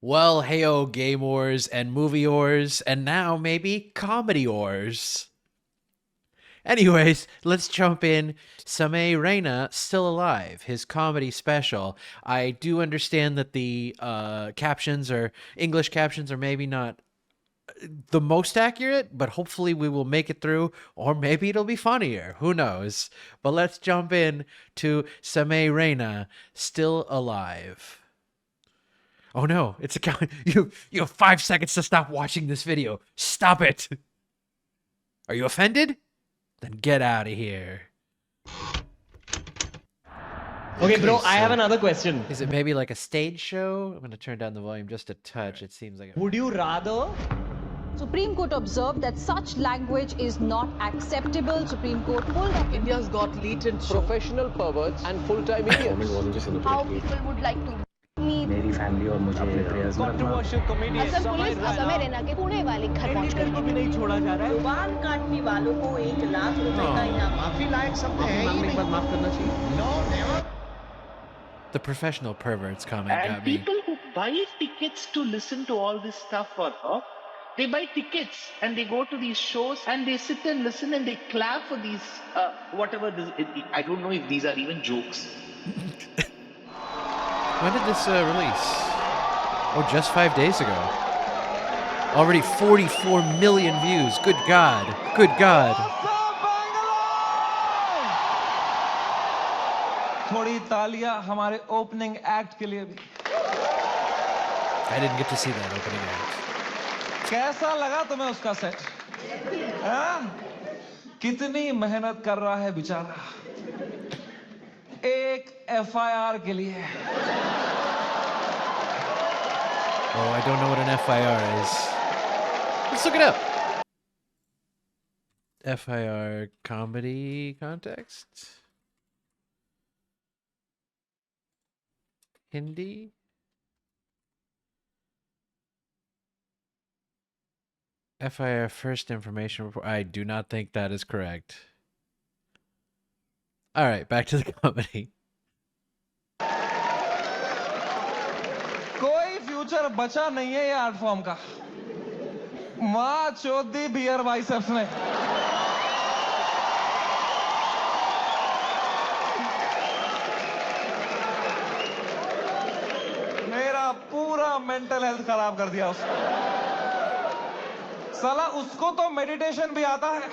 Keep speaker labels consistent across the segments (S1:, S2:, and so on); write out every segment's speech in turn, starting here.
S1: Well, heyo, game wars and movie wars, and now maybe comedy wars. Anyways, let's jump in. Samay Reina still alive. His comedy special. I do understand that the captions or English captions are maybe not the most accurate, but hopefully we will make it through, or maybe it'll be funnier. Who knows? But let's jump in to Samay Reina still alive. Oh no, it's a count. You have 5 seconds to stop watching this video. Stop it. Are you offended? Then get out of here.
S2: Okay, bro,
S1: Okay,
S2: I have
S1: so-
S2: another question.
S1: Is it maybe like a stage show? I'm going to turn down the volume just a touch. It seems like
S2: Would you rather
S3: Supreme Court observed that such language is not acceptable. Supreme Court pulled up.
S4: India's got latent professional perverts and full-time idiots.
S5: how people would like to meet.
S6: मेरी family और मुझे prayers में रखना
S4: Controversial comedian
S5: Assam police असमय रैना के पुणे वाले घर पहुंच गई
S4: को भी नहीं छोड़ा जा रहा है।
S7: जुबान काटने वालों को 1 लाख रुपए का इनाम।
S4: माफी लायक शब्द है ही नहीं। माफ करना चाहिए।
S1: the professional perverts comment
S8: And
S1: got me.
S8: people who buy tickets to listen to all this stuff for her, they buy tickets and they go to these shows and they sit and listen and they clap for these whatever this. I don't know if these are even jokes.
S1: When did this release? Oh, just 5 days ago. Already 44 million views. Good God. Good God.
S9: थोड़ी तालियां हमारे opening act के लिए भी।
S1: I didn't get to see that opening act.
S9: कैसा लगा तुम्हें उसका सेट? हाँ? कितनी मेहनत कर रहा है बेचारा एक FIR के लिए।
S1: Oh, I don't know what an FIR is. Let's look it up. FIR comedy context? Hindi? FIR first information report. I do not think that is correct. All right, back to the comedy.
S9: कोई future बचा नहीं है ये art form का। माँ चोद दी beer biceps ने। मेरा पूरा मेंटल हेल्थ खराब कर दिया उसने। साला उसको तो मेडिटेशन भी आता है,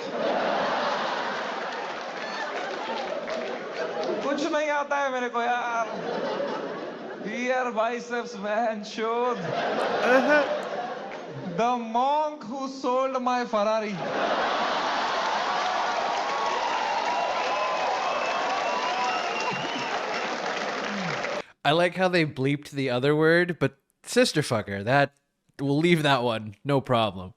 S9: कुछ नहीं आता है मेरे को यार। बियर बाइसेप्स मैन शोध। The monk who sold my Ferrari.
S1: I like how they bleeped the other word, but sister fucker, that we'll leave that one. No problem.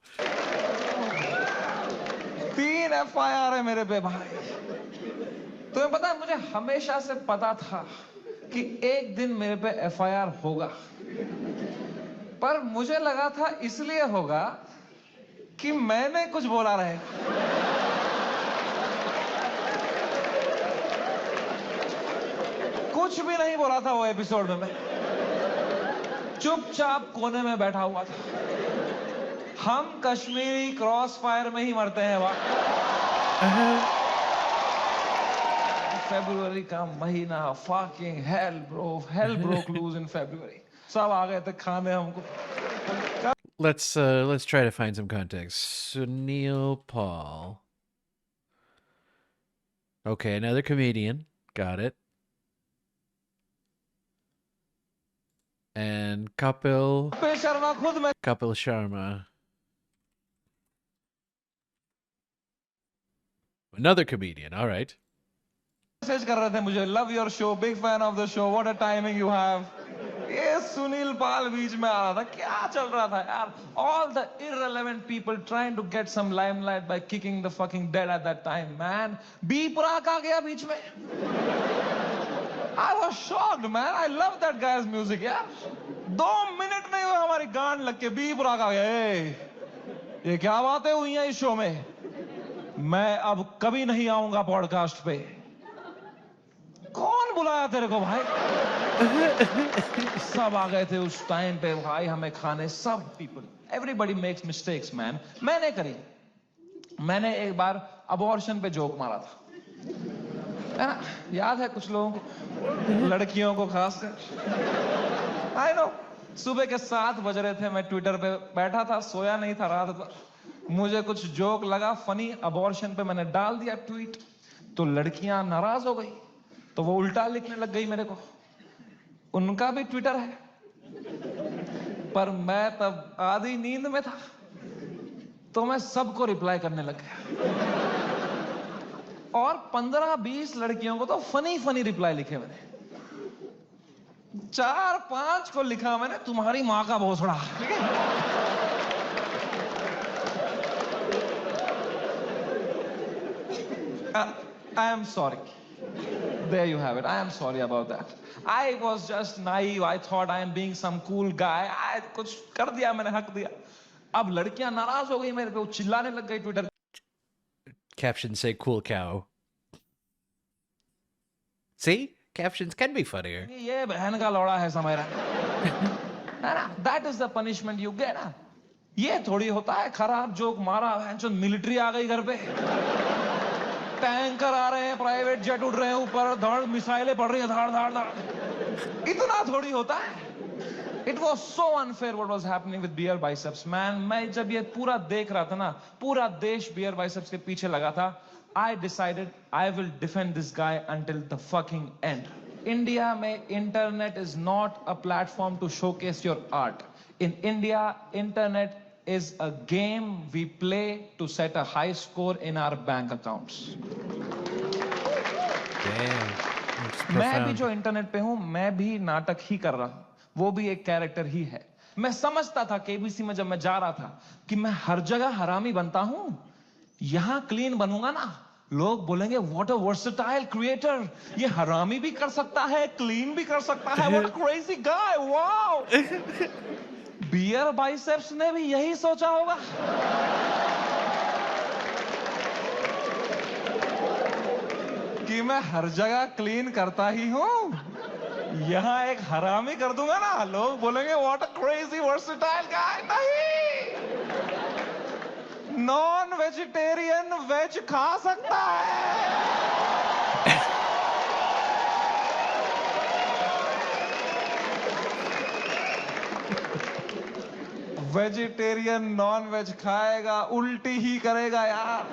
S9: 3 FIR है मेरे पे भाई। तुम्हें पता है मुझे हमेशा से पता था कि एक दिन मेरे पे FIR होगा, पर मुझे लगा था इसलिए होगा कि मैंने कुछ बोला रहे। कुछ भी नहीं बोला था वो एपिसोड में। मैं चुपचाप कोने में बैठा हुआ था। हम कश्मीरी क्रॉस फायर में ही मरते हैं वहां। फरवरी का महीना fucking hell bro, hell broke loose in February. सब आ गए थे खाने हमको।
S1: Let's try to find some context. Sunil Paul. Okay, another comedian. Got it. And Kapil
S9: Sharma खुद में
S1: Kapil Sharma. Another comedian. All right.
S9: Message कर रहे थे मुझे, love your show, big fan of the show, what a timing you have. ये सुनील पाल बीच में आ रहा था, क्या चल रहा था यार? All the irrelevant people trying to get some limelight by kicking the fucking dead at that time, man. B Praak आ गया बीच में। I was shocked, man. I love that guy's music, यार। 2 मिनट नहीं हुए हमारी गांड लग के बी प्राक आ गया। ये क्या बातें हुई हैं इस शो में? मैं अब कभी नहीं आऊंगा पॉडकास्ट पे। कौन बुलाया तेरे को भाई? सब आ गए थे उस टाइम पे भाई हमें खाने, सब people, everybody makes mistakes man. मैंने करी, मैंने एक बार अबॉर्शन पे जोक मारा था, है ना, याद है कुछ लोगों को, लड़कियों को खासकर। आई नो, सुबह के 7 बज रहे थे, मैं ट्विटर पे बैठा था, सोया नहीं था रात भर, मुझे कुछ जोक लगा फनी अबॉर्शन पे, मैंने डाल दिया ट्वीट, तो लड़कियां नाराज हो गई, तो वो उल्टा लिखने लग गई मेरे को। उनका भी ट्विटर है, पर मैं तब आधी नींद में था, तो मैं सबको रिप्लाई करने लग गया, और 15-20 लड़कियों को तो फनी फनी रिप्लाई लिखे मैंने। 4-5 को लिखा मैंने, तुम्हारी माँ का भोसड़ा, ठीक है। I am sorry. There you have it. I am sorry about that. I was just naive. I thought I am being some cool guy. I कुछ कर दिया मैंने, हक दिया। अब लड़कियां नाराज हो गई मेरे पे, वो चिल्लाने लग गई Twitter.
S1: Captions say cool cow. See? Captions can be funnier.
S9: ये बहन का लौड़ा है समझ रहा है ना? That is the punishment you get ना। ये थोड़ी होता है खराब जोक मारा, मिलिट्री आ गई घर पे, टैंकर आ रहे हैं, प्राइवेट जेट उड़ रहे हैं ऊपर, धड़ मिसाइलें पड़ रही हैं, धाड़ धाड़ धाड़, इतना थोड़ी होता है। It was so unfair what was happening with beer biceps, man. मैं जब ये पूरा देख रहा था ना, पूरा देश beer biceps के पीछे लगा था, I decided I will defend this guy until the fucking end. India में internet is not a platform to showcase your art. In India, internet is a game we play to set a high score in our bank accounts.
S1: Damn. That's
S9: मैं भी
S1: profound.
S9: जो internet पे हूँ, मैं भी नाटक ही कर रहा हूँ, वो भी एक कैरेक्टर ही है। मैं समझता था केबीसी में जब मैं जा रहा था कि मैं हर जगह हरामी बनता हूँ, यहां क्लीन बनूंगा ना, लोग बोलेंगे व्हाट अ वर्सेटाइल क्रिएटर, ये हरामी भी कर सकता है, क्लीन भी कर सकता है, what a crazy guy, wow. BeerBiceps ने भी यही सोचा होगा। कि मैं हर जगह क्लीन करता ही हूं, यहां एक हरामी कर दूंगा ना, लोग बोलेंगे व्हाट अ क्रेजी वर्सेटाइल गाय। नहीं, नॉन वेजिटेरियन वेज खा सकता है। वेजिटेरियन नॉन वेज खाएगा, उल्टी ही करेगा यार,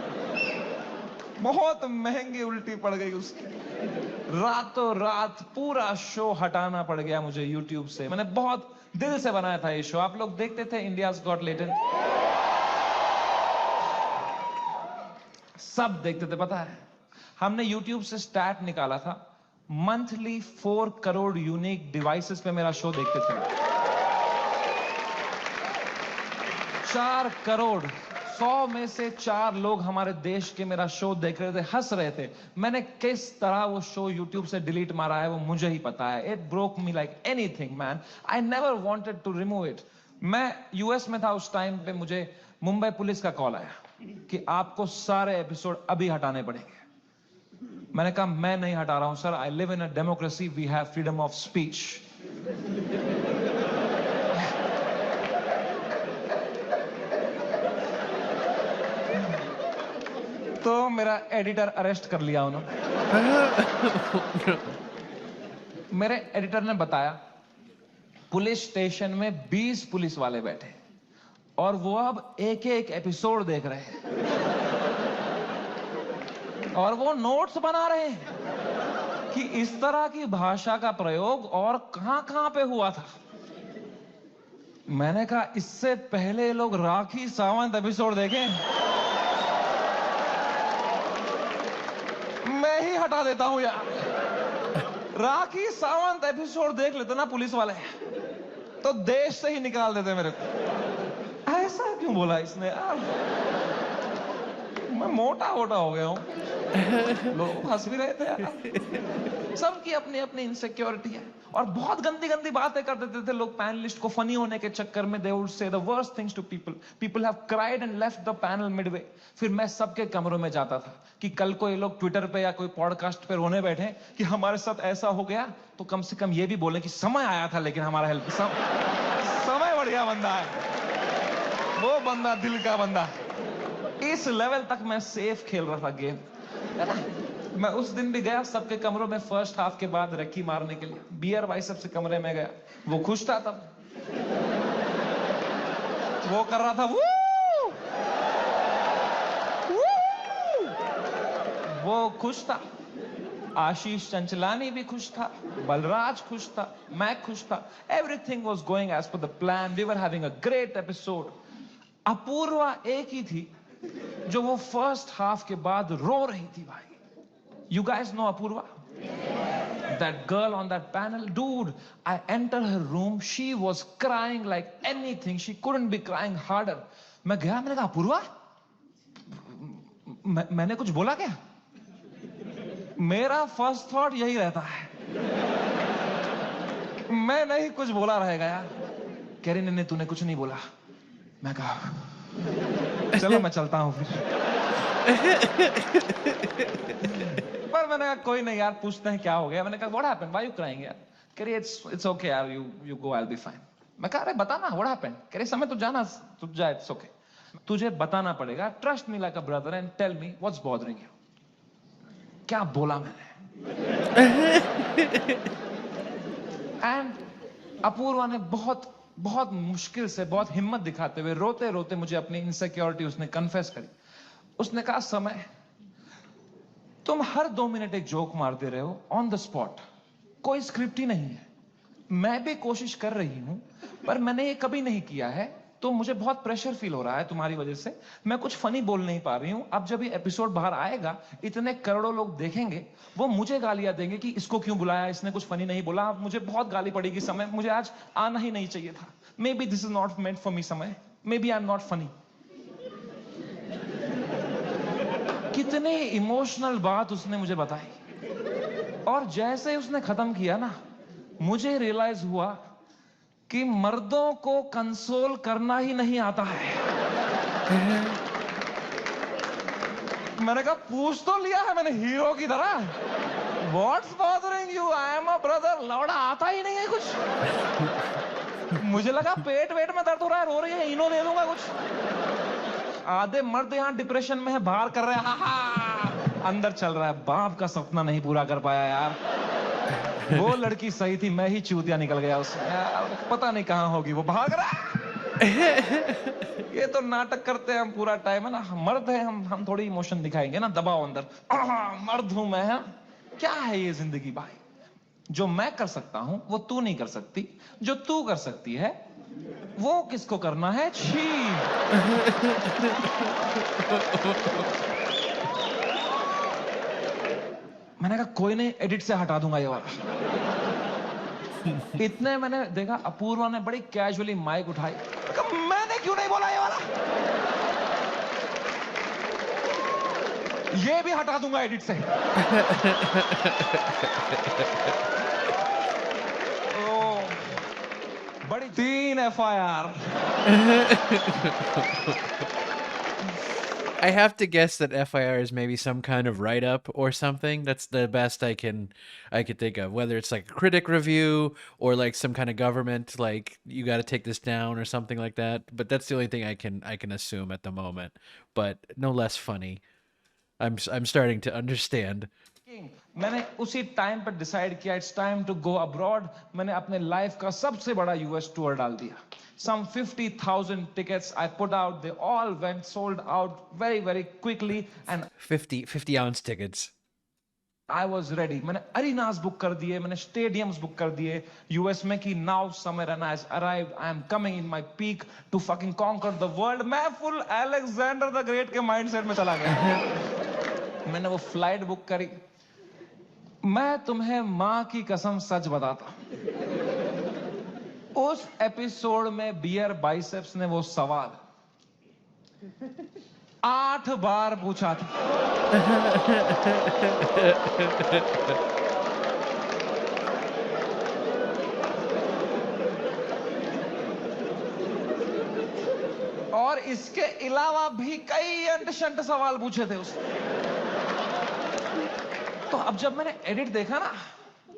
S9: बहुत महंगी उल्टी पड़ गई उसकी। रातों रात पूरा शो हटाना पड़ गया मुझे YouTube से। मैंने बहुत दिल से बनाया था ये शो, आप लोग देखते थे इंडियाज गॉट टैलेंट, सब देखते थे। पता है, हमने YouTube से स्टैट निकाला था, मंथली 4 करोड़ यूनिक डिवाइसेस पे मेरा शो देखते थे। 4 करोड़, 100 में से 4 लोग हमारे देश के मेरा शो देख रहे थे, हंस रहे थे। मैंने किस तरह वो शो YouTube से डिलीट मारा है वो मुझे ही पता है। It broke me like anything man, I never wanted to remove it. मैं यूएस में था उस टाइम पे, मुझे मुंबई पुलिस का कॉल आया कि आपको सारे एपिसोड अभी हटाने पड़ेंगे। मैंने कहा मैं नहीं हटा रहा हूं sir, I live in a democracy, we have freedom of speech. तो मेरा एडिटर अरेस्ट कर लिया उन्होंने। मेरे एडिटर ने बताया पुलिस स्टेशन में 20 पुलिस वाले बैठे और वो अब एक एक एपिसोड देख रहे हैं और वो नोट्स बना रहे हैं कि इस तरह की भाषा का प्रयोग और कहां-कहां पे हुआ था। मैंने कहा इससे पहले लोग राखी सावंत एपिसोड देखें, मैं ही हटा देता हूं यार। राखी सावंत एपिसोड देख लेते ना पुलिस वाले तो देश से ही निकाल देते मेरे को। ऐसा क्यों बोला इसने यार, मैं मोटा मोटा हो गया हूं। लोग हंस भी रहे थे यार, सबकी अपनी अपनी इनसिक्योरिटी है। और बहुत गंदी गंदी बातें कर देते थे लोग पैनलिस्ट को फनी होने के चक्कर में. They would say the worst things to people. People have cried and left the panel midway. फिर मैं सबके कमरों में जाता था कि कल को ये लोग ट्विटर पे या कोई पॉडकास्ट पे रोने बैठे कि हमारे साथ ऐसा हो गया, तो कम से कम ये भी बोले कि समय आया था लेकिन हमारा हेल्प समय बढ़िया बंदा है वो बंदा, दिल का बंदा. इस लेवल तक मैं सेफ खेल रहा था गेम. मैं उस दिन भी गया सबके कमरों में फर्स्ट हाफ के बाद रक्की मारने के लिए. बियर बाइसेप्स से कमरे में गया. वो खुश था तब. वो कर रहा था वू! वो खुश था. आशीष चंचलानी भी खुश था. बलराज खुश था. मैं खुश था. Everything was going as per the plan. We were having a great episode. Apoorva एक ही थी जो वो फर्स्ट हाफ के बाद रो रही थी भाई. You guys know Apurva? That girl on that panel? Dude, I entered her room. She was crying like anything. She couldn't be crying harder. मैं गया, मैंने कहा अपूर्वा, मैंने कुछ बोला क्या? मेरा फर्स्ट थॉट यही रहता है, मैं नहीं कुछ बोला रहेगा यार. कह रही नहीं तूने कुछ नहीं बोला. मैं कहा चलो मैं चलता हूं फिर. पर मैंने कहा कोई नहीं यार, पूछते हैं क्या हो गया. मैंने कहा what happened, why you crying यार. कह रही इट्स ओके यार, you go, I will be fine. मैं कहा अरे बता ना व्हाट हैपेंड. कह रही समय तू जाना, तू जा, इट्स ओके. तुझे बताना पड़ेगा. Trust me like a brother and tell me what's bothering you. क्या बोला मैंने. एंड अपूर्वा ने बहुत बहुत मुश्किल से, बहुत हिम्मत दिखाते हुए, रोते रोते मुझे अपनी इनसिक्योरिटी उसने कन्फेस करी. उसने कहा समय, तुम हर 2 मिनट एक जोक मारते रहे हो ऑन द स्पॉट. कोई स्क्रिप्ट ही नहीं है. मैं भी कोशिश कर रही हूं पर मैंने ये कभी नहीं किया है, तो मुझे बहुत प्रेशर फील हो रहा है तुम्हारी वजह से. मैं कुछ फनी बोल नहीं पा रही हूं. अब जब ये एपिसोड बाहर आएगा, इतने करोड़ों लोग देखेंगे, वो मुझे गालियां देंगे कि इसको क्यों बुलाया, इसने कुछ फनी नहीं बोला. मुझे बहुत गाली पड़ेगी समय. मुझे आज आना ही नहीं चाहिए था. Maybe this is not meant for me समय. Maybe I am not funny. कितने इमोशनल बात उसने मुझे बताई. और जैसे उसने खत्म किया ना, मुझे रियलाइज हुआ कि मर्दों को कंसोल करना ही नहीं आता है. मैंने कहा पूछ तो लिया है मैंने हीरो की तरह. What's bothering you, I am a brother. लौड़ा आता ही नहीं है कुछ. मुझे लगा पेट वेट में दर्द हो रहा है, रो रही है, इनो दे दूंगा कुछ. आधे मर्द यहाँ डिप्रेशन में है, बाहर कर रहे हैं, हा अंदर चल रहा है बाप का सपना नहीं पूरा कर पाया यार. वो लड़की सही थी, मैं ही चूतिया निकल गया उसमें यार. पता नहीं कहाँ होगी वो, भाग रहा है. ये तो नाटक करते हैं हम पूरा टाइम है ना. मर्द है हम थोड़ी इमोशन दिखाएंगे ना. दबाओ अंदर, मर्द हूं मैं. क्या है ये जिंदगी भाई. जो मैं कर सकता हूं वो तू नहीं कर सकती. जो तू कर सकती है वो किसको करना है. छी. मैंने कहा कोई नहीं, एडिट से हटा दूंगा ये वाला. इतने मैंने देखा अपूर्वा ने बड़ी कैजुअली माइक उठाई. मैंने क्यों नहीं बोला ये वाला. ये भी हटा दूंगा एडिट से. बड़ी 3 FIR.
S1: I have to guess that FIR is maybe some kind of write-up or something. That's the best I can think of. Whether it's like a critic review or like some kind of government, like you got to take this down or something like that. But that's the only thing I can assume at the moment. But no less funny. I'm starting to understand.
S9: मैंने उसी time पर decide किया it's time to go abroad. मैंने अपने life का सबसे बड़ा US tour डाल दिया. Some 50,000 tickets I put out. They all went sold out very, very quickly. And
S1: 50 ounce tickets.
S9: I was ready. मैंने arenas बुक कर दिए, मैंने stadiums बुक कर दिए यूएस में कि now Samay Raina has arrived. I am coming in my peak to fucking conquer the world. मैं full Alexander the Great के mindset में चला गया. मैंने वो फ्लाइट बुक करी. मैं तुम्हें मां की कसम सच बताता, उस एपिसोड में बियर बाइसेप्स ने वो सवाल 8 बार पूछा था. और इसके अलावा भी कई अंट-शंट सवाल पूछे थे उसने। तो अब जब मैंने एडिट देखा ना,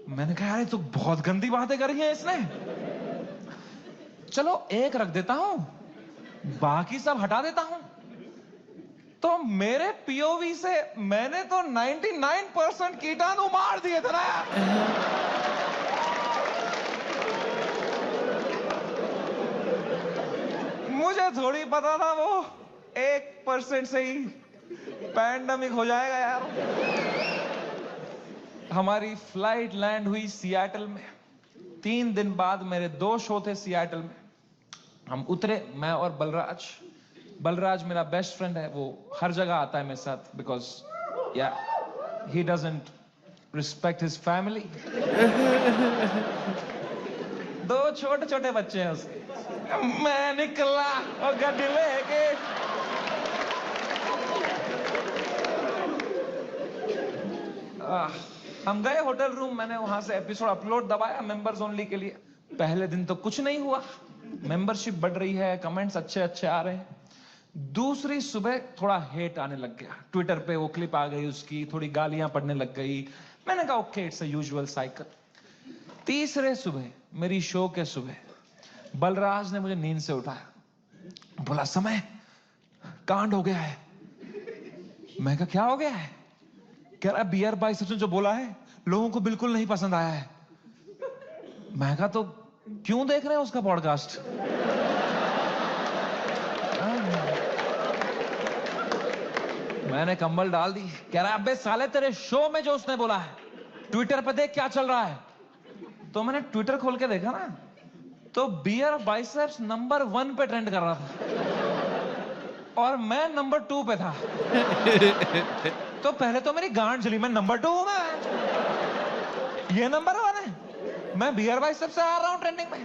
S9: मैंने कहा यार ये तो बहुत गंदी बातें करी हैं इसने। चलो एक रख देता हूं, बाकी सब हटा देता हूं। तो मेरे पीओवी से मैंने तो 99% कीटाणु मार दिए थे ना यार। मुझे थोड़ी पता था वो 1% से ही पैंडेमिक हो जाएगा यार। हमारी फ्लाइट लैंड हुई सियाटल में। 3 दिन बाद मेरे 2 शो थे सियाटल में। हम उतरे, मैं और बलराज। बलराज मेरा बेस्ट फ्रेंड है, वो हर जगह आता है मेरे साथ बिकॉज या he doesn't respect his family. 2 छोटे छोटे बच्चे हैं उसके। मैं निकला और गाड़ी लेके हम गए होटल रूम। मैंने वहां से एपिसोड अपलोड दबाया मेंबर्स ओनली के लिए। पहले दिन तो कुछ नहीं हुआ, मेंबरशिप बढ़ रही है, कमेंट्स अच्छे अच्छे आ रहे हैं। दूसरी सुबह थोड़ा हेट आने लग गया, ट्विटर पे वो क्लिप आ गई उसकी, थोड़ी गालियां पड़ने लग गई। मैंने कहा okay it's a usual cycle. तीसरे सुबह, मेरी शो के सुबह, बलराज ने मुझे नींद से उठाया, बोला समय कांड हो गया है। मैं कहा क्या हो गया है? कह रहा बियर बाइसेप्स ने जो बोला है लोगों को बिल्कुल नहीं पसंद आया है। मैं कहा तो क्यों देख रहे हैं उसका पॉडकास्ट? मैंने कंबल डाल दी। कह रहा अबे साले तेरे शो में जो उसने बोला है ट्विटर पे देख क्या चल रहा है। तो मैंने ट्विटर खोल के देखा ना, तो बियर बाइसेप्स नंबर 1 पे ट्रेंड कर रहा था और मैं नंबर 2 पे था। तो पहले तो मेरी गांड जली, मैं नंबर 2 हूं मैं, ये नंबर 1 है, मैं बियर बाइसेप्स से आ रहा हूं ट्रेंडिंग में।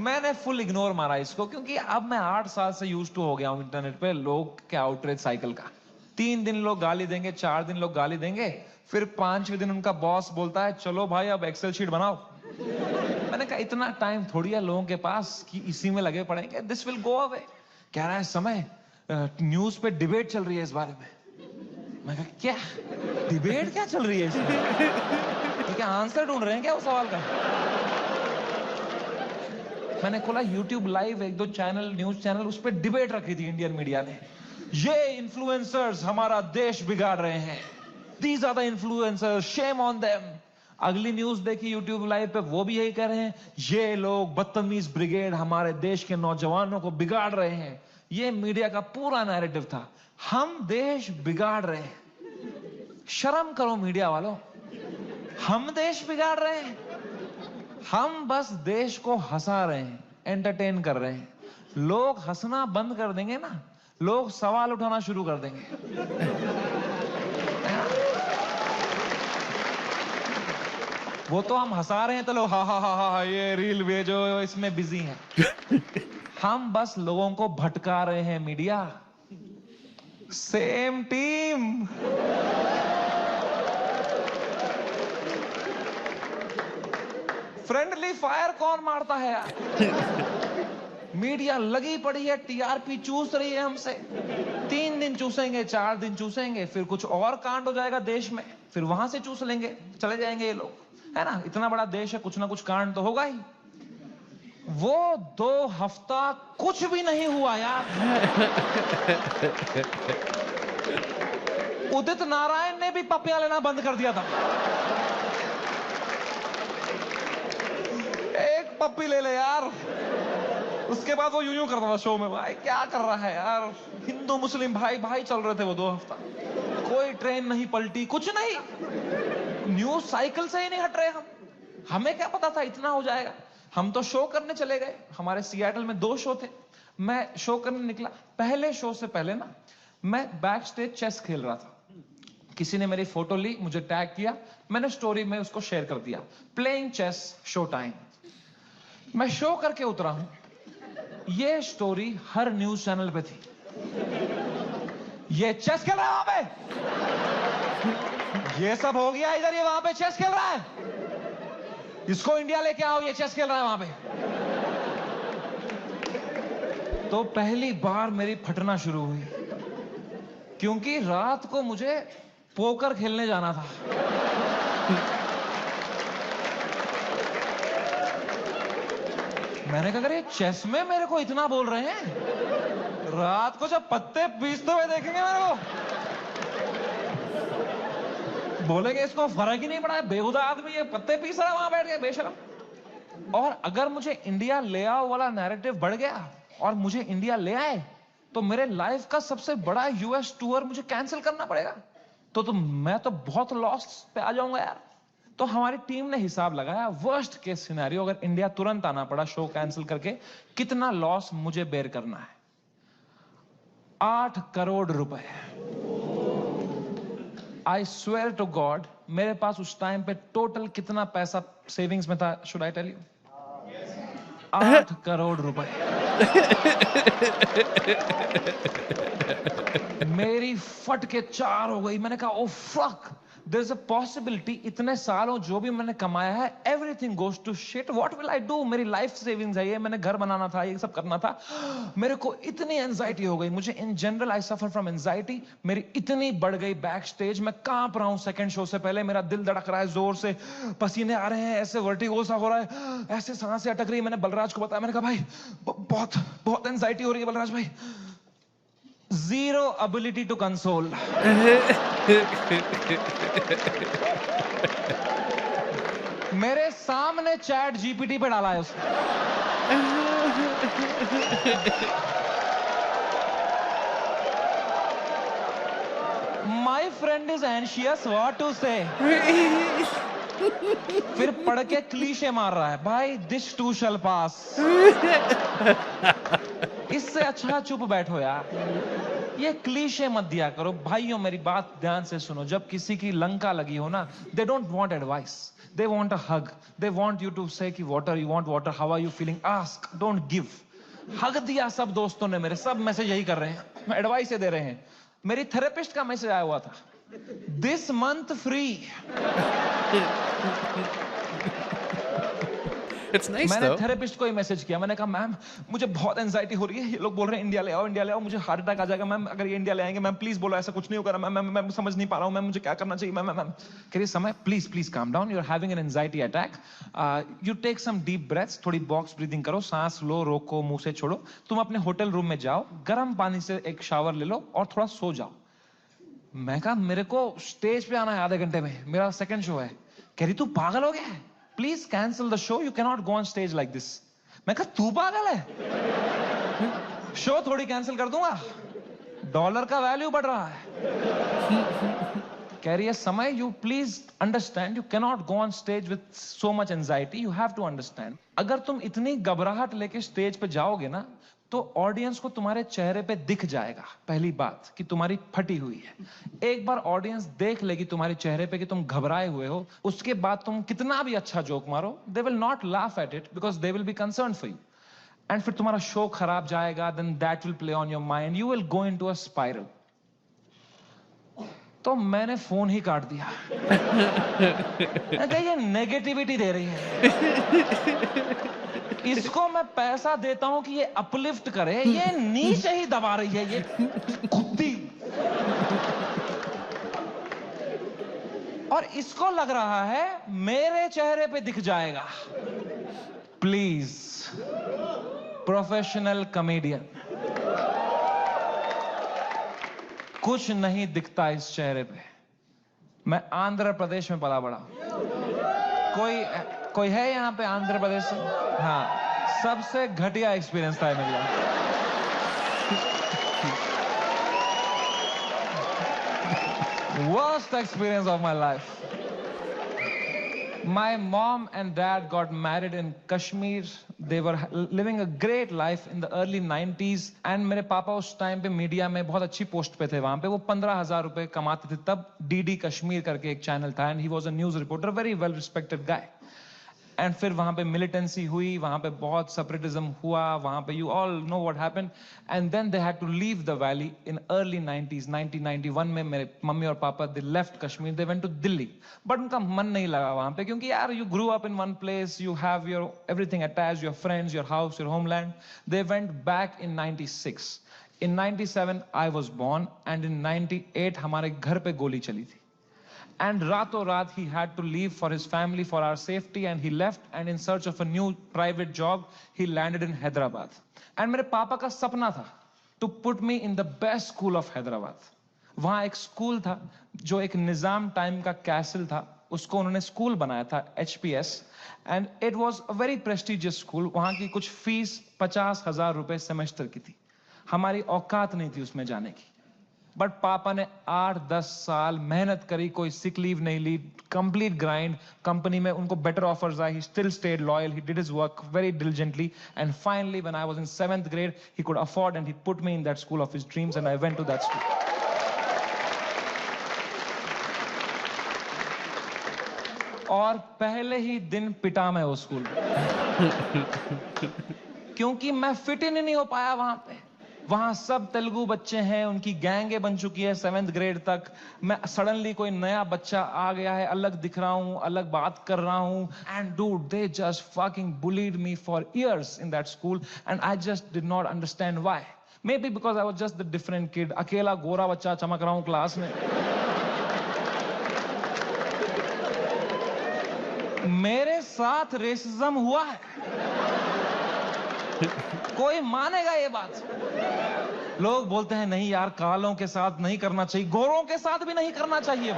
S9: मैंने फुल इग्नोर मारा इसको, क्योंकि अब मैं 8 साल से यूज्ड टू हो गया हूं इंटरनेट पे लोग के आउटरीच साइकिल का। 3 दिन लोग गाली देंगे, 4 दिन लोग गाली देंगे, फिर 5वें दिन उनका बॉस बोलता है चलो भाई अब एक्सेल शीट बनाओ। मैंने कहा इतना टाइम थोड़ी है लोगों के पास कि इसी में लगे पड़ेंगे, दिस विल गो अवे। कह रहा है समय न्यूज पे डिबेट चल रही है इस बारे में। मैं कहा क्या डिबेट क्या चल रही है इसमें? क्या आंसर ढूंढ रहे हैं क्या उस सवाल का? मैंने खोला YouTube live, 1-2 channel, news channel, उस पर डिबेट रखी थी इंडियन मीडिया ने। ये इन्फ्लुएंसर्स हमारा देश बिगाड़ रहे हैं, these are the influencers, shame on them. अगली न्यूज देखी YouTube लाइव पे, वो भी यही कह रहे हैं ये लोग बदतमीज ब्रिगेड हमारे देश के नौजवानों को बिगाड़ रहे हैं। ये मीडिया का पूरा नैरेटिव था, हम देश बिगाड़ रहे हैं। शर्म करो मीडिया वालों, हम देश बिगाड़ रहे हैं? हम बस देश को हंसा रहे हैं, एंटरटेन कर रहे हैं। लोग हंसना बंद कर देंगे ना, लोग सवाल उठाना शुरू कर देंगे। वो तो हम हंसा रहे हैं तो लोग हा हा हा हा ये रील भेजो, इसमें बिजी हैं। हम बस लोगों को भटका रहे हैं media. Same team. Friendly fire कौन मारता है यार? मीडिया लगी पड़ी है, टीआरपी चूस रही है हमसे। 3 दिन चूसेंगे, 4 दिन चूसेंगे, फिर कुछ और कांड हो जाएगा देश में, फिर वहां से चूस लेंगे, चले जाएंगे ये लोग, है ना? इतना बड़ा देश है, कुछ ना कुछ कांड तो होगा ही। वो 2 हफ्ता कुछ भी नहीं हुआ यार। उदित नारायण ने भी पपियां लेना बंद कर दिया था। एक पप्पी ले ले यार, उसके बाद वो यूं करता था शो में, भाई क्या कर रहा है यार? हिंदू मुस्लिम भाई भाई चल रहे थे वो 2 हफ्ता, कोई ट्रेन नहीं पलटी, कुछ नहीं, न्यूज साइकिल से ही नहीं हट रहे हम। हमें क्या पता था इतना हो जाएगा? हम तो शो करने चले गए। हमारे सियाटल में 2 शो थे, मैं शो करने निकला। पहले शो से पहले ना मैं बैक स्टेज चेस खेल रहा था। किसी ने मेरी फोटो ली, मुझे टैग किया, मैंने स्टोरी में उसको शेयर कर दिया, प्लेइंग चेस शो टाइम। मैं शो करके उतरा हूं, ये स्टोरी हर न्यूज चैनल पे थी। ये चेस खेल रहा है वहां पे, ये सब हो गया इधर, ये वहां पे चेस खेल रहा है, इसको इंडिया लेके आओ, ये चेस खेल रहा है वहां पे। तो पहली बार मेरी फटना शुरू हुई, क्योंकि रात को मुझे पोकर खेलने जाना था। मैंने कहा अरे चेस में मेरे को इतना बोल रहे हैं, रात को जब पत्ते पीसते हुए देखेंगे मेरे को, बोलेंगे इसको फर्क ही नहीं पड़ा है, बेहुदा आदमी ये पत्ते पीस रहा है वहां बैठ के बेशरम। और अगर मुझे इंडिया ले आओ वाला नैरेटिव बढ़ गया और मुझे इंडिया ले आए, तो मेरे लाइफ का सबसे बड़ा यूएस टूर मुझे कैंसिल करना पड़ेगा। तो मैं तो बहुत लॉस पे आ जाऊंगा यार। तो हमारी टीम ने हिसाब लगाया, वर्स्ट केस सिनेरियो अगर इंडिया तुरंत आना पड़ा शो कैंसिल करके, कितना लॉस मुझे बेयर करना है। 8 करोड़ रुपए। आई स्वेयर टू गॉड, मेरे पास उस टाइम पे टोटल कितना पैसा सेविंग्स में था, should I tell you? 8 crore रुपए। मेरी फट के 4 हो गई। मैंने कहा oh fuck, there is a possibility इतने सालों जो भी मैंने कमाया है everything goes to shit, what will I do? मेरी लाइफ सेविंग्स है ये, मैंने घर बनाना था, ये सब करना था। मेरे को इतनी एंजाइटी हो गई। मुझे in general I suffer from anxiety. मेरी इतनी बढ़ गई बैक स्टेज, मैं कांप रहा हूं सेकंड शो से पहले, मेरा दिल धड़क रहा है जोर से, पसीने आ रहे हैं, ऐसे वर्टिगो सा हो रहा है, ऐसे सांसें अटक रही है। मैंने बलराज को बताया, मैंने कहा भाई बहुत बहुत एंजाइटी हो रही है बलराज भाई। Zero ability to console. मेरे सामने चैट जीपीटी पे डाला है उसने। My friend is anxious, what to say? फिर पढ़ के क्लीशे मार रहा है, भाई this too shall pass. इससे अच्छा चुप बैठो यार, ये क्लीशे मत दिया करो। भाइयों मेरी बात ध्यान से सुनो, जब किसी की लंका लगी हो ना, they don't want advice, they want a hug, they want you to say कि water, you want water, how are you feeling, ask, don't give. Hug दिया सब दोस्तों ने, मेरे सब मैसेज यही कर रहे हैं, एडवाइस दे रहे हैं। मेरी थेरेपिस्ट का मैसेज आया हुआ था, this month free.
S1: It's nice
S9: मैंने
S1: though.
S9: थेरेपिस्ट को ही मैसेज किया, मैंने कहा मैम मुझे बहुत एंजाइटी हो रही है, ये लोग बोल रहे हैं इंडिया ले आओ, इंडिया ले आओ, मुझे हार्ट अटैक आ जाएगा मैम अगर ये इंडिया ले आएंगे। मैम प्लीज बोलो ऐसा कुछ नहीं होगा मैम, मैं समझ नहीं पा रहा हूँ मैम, मुझे क्या करना चाहिए मैम। मैम कह रही Samay please please calm down, you are having an anxiety attack, you take some deep breaths, थोड़ी बॉक्स ब्रीदिंग करो, सांस लो, रोको, मुंह से छोड़ो, तुम अपने होटल रूम में जाओ, गर्म पानी से एक शावर ले लो और थोड़ा सो जाओ। मैं कहा मेरे को स्टेज पे आना है आधे घंटे में, मेरा सेकंड शो है। कह रही तू पागल हो गया है, please cancel the show, you can not go on stage like this. मैं कहा तू पागल है, शो थोड़ी कैंसिल कर दूंगा, डॉलर का वैल्यू बढ़ रहा है। कह रही है समय, you please understand, you can not go on stage with so much anxiety, you have to understand. अगर तुम इतनी घबराहट लेके स्टेज पे जाओगे ना, तो ऑडियंस को तुम्हारे चेहरे पे दिख जाएगा पहली बात कि तुम्हारी फटी हुई है। एक बार ऑडियंस देख लेगी तुम्हारे चेहरे पे कि तुम घबराए हुए हो, उसके बाद तुम कितना भी अच्छा जोक मारो, they will not laugh at it because they will be concern for you, and फिर तुम्हारा शो खराब जाएगा, then that will play on your mind, you will go into a spiral. तो मैंने फोन ही काट दिया। ये नेगेटिविटी दे रही है, इसको मैं पैसा देता हूं कि ये अपलिफ्ट करे, ये नीचे ही दबा रही है, ये खुद्दी। और इसको लग रहा है मेरे चेहरे पे दिख जाएगा। प्लीज प्रोफेशनल कॉमेडियन, कुछ नहीं दिखता इस चेहरे पे। मैं आंध्र प्रदेश में पला बड़ा। कोई है यहाँ पे आंध्र प्रदेश से? हाँ, सबसे घटिया एक्सपीरियंस था मेरे लिए। Worst experience of my life. My mom and dad got married in Kashmir. They were living a great life in the early 90s. And मेरे पापा उस टाइम पे मीडिया में बहुत अच्छी पोस्ट पे थे वहां पे। वो 15,000 रुपए कमाते थे तब। DD कश्मीर करके एक चैनल था, and he was a news reporter, very well respected guy. And फिर वहां पे मिलिटेंसी हुई, वहां पे बहुत सेपरेटिज्म हुआ, वहां पे you all know what happened, and then they had to leave the valley in early 90s 1991 में मेरे मम्मी और papa they left Kashmir, they went to Delhi, but उनका मन नहीं लगा वहां पे, क्योंकि यार you grew up in one place, you have your everything attached, your friends, your house, your homeland. They went back in 96. In 97 I was born, and in 98 हमारे घर पे गोली चली थी. And रातों रात he had to leave for his family, for our safety, and he left, and in search of a new private job he landed in Hyderabad. And मेरे पापा का सपना था to put me in the best school of Hyderabad. वहाँ एक school था जो एक निजाम टाइम का कैसल था, उसको उन्होंने स्कूल बनाया था, HPS, and it was a very prestigious school. वहाँ की कुछ फीस 50,000 रुपए सेमेस्टर की थी. हमारी औकात नहीं थी उसमें जाने की, बट पापा ने 8-10 साल मेहनत करी, कोई सिक लीव नहीं ली, कंप्लीट ग्राइंड. कंपनी में उनको बेटर ऑफर्स आए, he still stayed loyal, he did his work very diligently, and finally when I was in 7th grade he could afford and he put me in that school of his dreams, and I went to that school. और पहले ही दिन पिटा मैं उस school में क्योंकि मैं fit in नहीं हो पाया वहां पे. वहां सब तेलुगु बच्चे हैं, उनकी गैंगे बन चुकी है 7th grade तक. मैं सडनली कोई नया बच्चा आ गया है, अलग दिख रहा हूं, अलग बात कर रहा हूं, and dude they just fucking bullied me for years in that school, and I just did not understand why. May be because I was just the different kid. अकेला गोरा बच्चा चमक रहा हूं क्लास में. मेरे साथ रेसिज्म हुआ है, कोई मानेगा ये बात? लोग बोलते हैं नहीं यार, कालों के साथ नहीं करना चाहिए, गोरों के साथ भी नहीं करना चाहिए.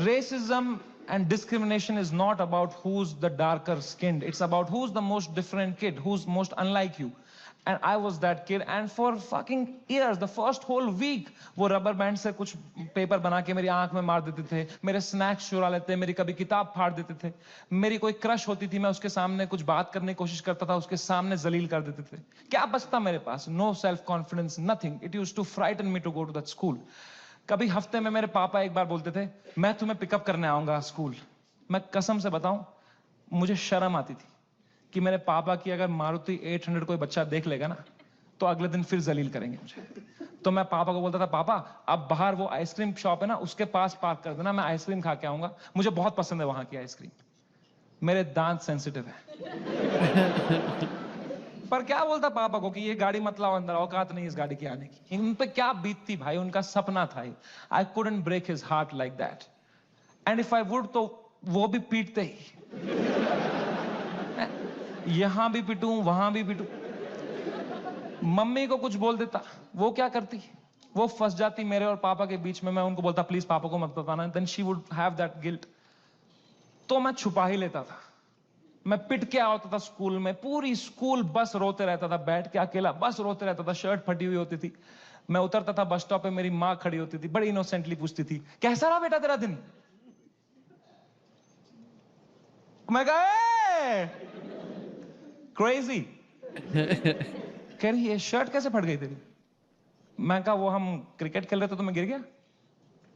S9: Racism and discrimination is not about who's the darker skinned. It's about who's the most different kid, who's most unlike you. And I was that kid, and for fucking years, the first whole week, वो rubber band से कुछ paper बना के मेरी आंख में मार देते थे, मेरे स्नैक्स चुरा लेते, मेरी कभी किताब फाड़ देते थे. मेरी कोई क्रश होती थी, मैं उसके सामने कुछ बात करने की कोशिश करता था, उसके सामने जलील कर देते थे. क्या बचता मेरे पास? No self confidence, nothing. It used to frighten me to go to that school. कभी हफ्ते में मेरे पापा एक बार बोलते थे, मैं तुम्हें पिकअप करने आऊंगा स्कूल. मैं कसम से बताऊं, मुझे शर्म आती थी कि मेरे पापा की अगर मारुति 800 कोई बच्चा देख लेगा ना, तो अगले दिन फिर जलील करेंगे मुझे. तो मैं पापा को बोलता था, पापा अब बाहर वो आइसक्रीम शॉप है ना, उसके पास पार्क कर देना, मैं आइसक्रीम खा के आऊंगा, मुझे बहुत पसंद है वहां की आइसक्रीम. मेरे दांत सेंसिटिव है. पर क्या बोलता पापा को कि ये गाड़ी मत लाओ अंदर, औकात नहीं इस गाड़ी की आने की. इन पे क्या बीतती भाई, उनका सपना था. I couldn't break his heart like that, and if I would तो वो भी पीटते ही. यहां भी पिटूं, वहां भी पिटूं. मम्मी को कुछ बोल देता, वो क्या करती, वो फंस जाती मेरे और पापा के बीच में. मैं उनको बोलता प्लीज पापा को मत बताना, then she would have that guilt. तो मैं छुपा ही लेता था. मैं पिट के आता था स्कूल में, पूरी स्कूल बस रोते रहता था, बैठ के अकेला बस रोते रहता था. शर्ट फटी हुई होती थी. मैं उतरता था बस स्टॉप पे, मेरी माँ खड़ी होती थी, बड़ी इनोसेंटली पूछती थी, कैसा रहा बेटा तेरा दिन? मैं कहा क्रेजी. कह रही ये शर्ट कैसे फट गई तेरी? मैं कहा वो हम क्रिकेट खेल रहे थे तो मैं गिर गया.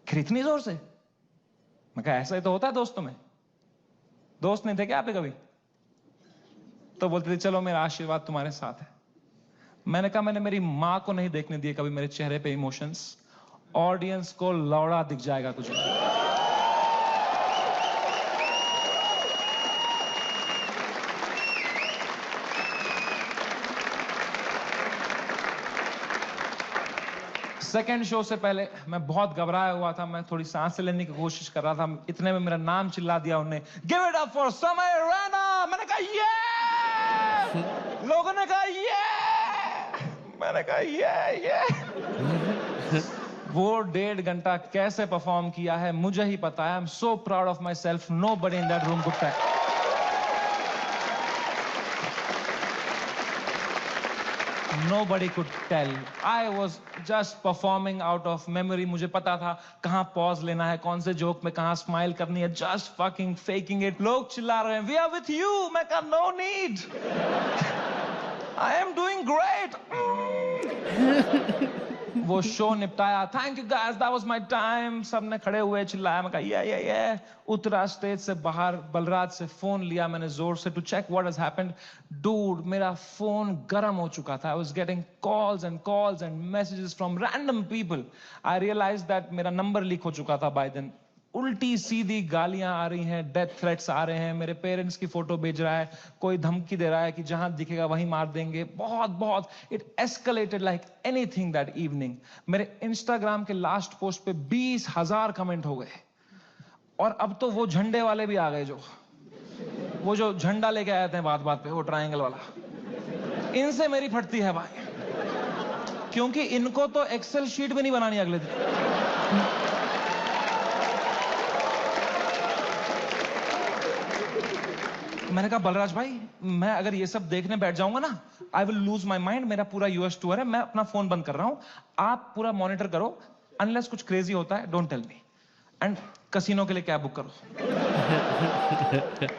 S9: फिर इतनी जोर से? मैं कहा ऐसा ही तो होता है दोस्तों में. दोस्त नहीं थे क्या आप कभी? तो बोलते थे चलो मेरा आशीर्वाद तुम्हारे साथ है. मैंने कहा मैंने मेरी मां को नहीं देखने दिए कभी मेरे चेहरे पे इमोशंस. ऑडियंस को लौड़ा दिख जाएगा कुछ. सेकेंड शो से पहले मैं बहुत घबराया हुआ था. मैं थोड़ी सांस लेने की कोशिश कर रहा था. इतने में मेरा नाम चिल्ला दिया उन्होंने, गिव इट अप फॉर समय रैना. मैंने कहा ये. लोगों ने कहा ये. मैंने कहा ये. वो 1.5 घंटा कैसे परफॉर्म किया है मुझे ही पता है. I am so proud of myself. Nobody in that room could tell. Nobody could tell. I was just performing out of memory. मुझे पता था कहाँ पॉज लेना है, कौन से जोक में कहाँ स्माइल करनी है. Just fucking faking it. लोग चिल्ला रहे हैं, We are with you. मैं कहा no need. I am doing great. वो शो निपटाया, thank you guys, that was my time, सबने खड़े हुए चिल्लाया, मैं कहा ये उतरा स्टेज से बाहर, बलराज से फोन लिया मैंने जोर से to check what has happened. Dude, मेरा फोन गर्म हो चुका था, I was getting calls and messages from random people. I realise that मेरा नंबर लीक हो चुका था बाय देन। उल्टी सीधी गालियां आ रही हैं, डेथ थ्रेट्स आ रहे हैं, मेरे पेरेंट्स की फोटो भेज रहा है, कोई धमकी दे रहा है कि जहां दिखेगा वहीं मार देंगे। बहुत it escalated like anything that evening. मेरे इंस्टाग्राम के लास्ट पोस्ट पे 20,000 कमेंट हो गए, और अब तो वो झंडे वाले भी आ गए, जो झंडा लेके आए थे बात बात पे, वो ट्रायंगल वाला। इनसे मेरी फटती है भाई, क्योंकि इनको तो एक्सेल शीट भी नहीं बनानी अगले दिन। मैंने कहा बलराज भाई, मैं अगर ये सब देखने बैठ जाऊंगा ना, I will lose my mind. मेरा पूरा यूएस टूर है, मैं अपना फोन बंद कर रहा हूं, आप पूरा मॉनिटर करो, अनलेस कुछ क्रेजी होता है don't tell me, and casino के लिए कैब बुक करो।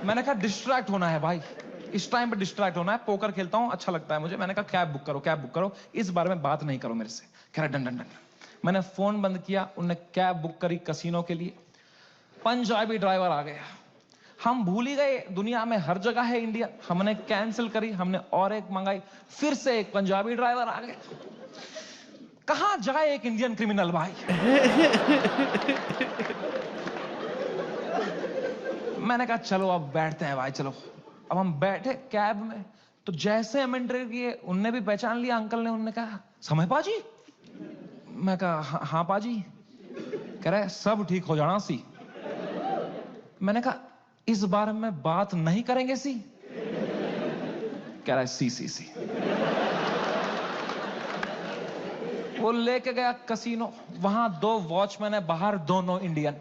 S9: मैंने कहा डिस्ट्रैक्ट होना है भाई, इस टाइम पे डिस्ट्रैक्ट होना है, पोकर खेलता हूं, अच्छा लगता है मुझे। मैंने कहा कैब बुक करो, इस बारे में बात नहीं करो मेरे से। कह रहा डन। मैंने फोन बंद किया, उन्होंने कैब बुक करी कसिनो के लिए। पंजाबी ड्राइवर आ गया, हम भूल ही गए दुनिया में हर जगह है इंडियन। हमने कैंसिल करी, हमने और एक मंगाई, फिर से एक पंजाबी ड्राइवर आ गया। कहां जाए एक इंडियन क्रिमिनल भाई। मैंने कहा चलो अब बैठते हैं भाई, चलो। अब हम बैठे कैब में, तो जैसे हम एंटर किए, उनने भी पहचान लिया अंकल ने। उनने कहा समय पाजी। मैं कहा हाँ पाजी। कह रहा है सब ठीक हो जाना सी। मैंने कहा इस बारे में बात नहीं करेंगे सी। कह रहा है सी। वो लेके गया कसिनो, वहां 2 वॉचमैन है, बाहर दोनों इंडियन।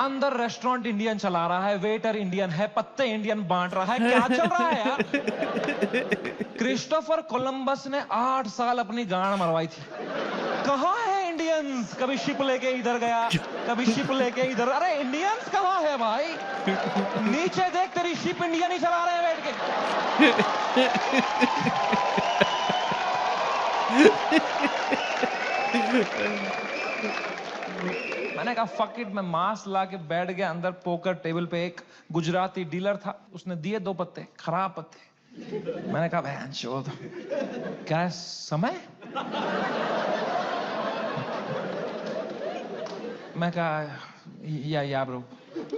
S9: अंदर रेस्टोरेंट इंडियन चला रहा है, वेटर इंडियन है, पत्ते इंडियन बांट रहा है। क्या चल रहा है यार। क्रिस्टोफर कोलंबस ने 8 साल अपनी गांड मरवाई थी। कहां है इंडियंस। कभी शिप लेके इधर गया, कभी शिप लेके इधर। अरे इंडियंस कहां है भाई। नीचे देख, तेरी शिप इंडियन ही चला रहे हैं बैठ के। मैंने कहा फक इट, मैं मास्क ला के बैठ गया अंदर। पोकर टेबल पे एक गुजराती डीलर था, उसने दिए 2 पत्ते, खराब पत्ते। मैंने कहा बहन चोद, क्या है समय। मैं कहा या ब्रो।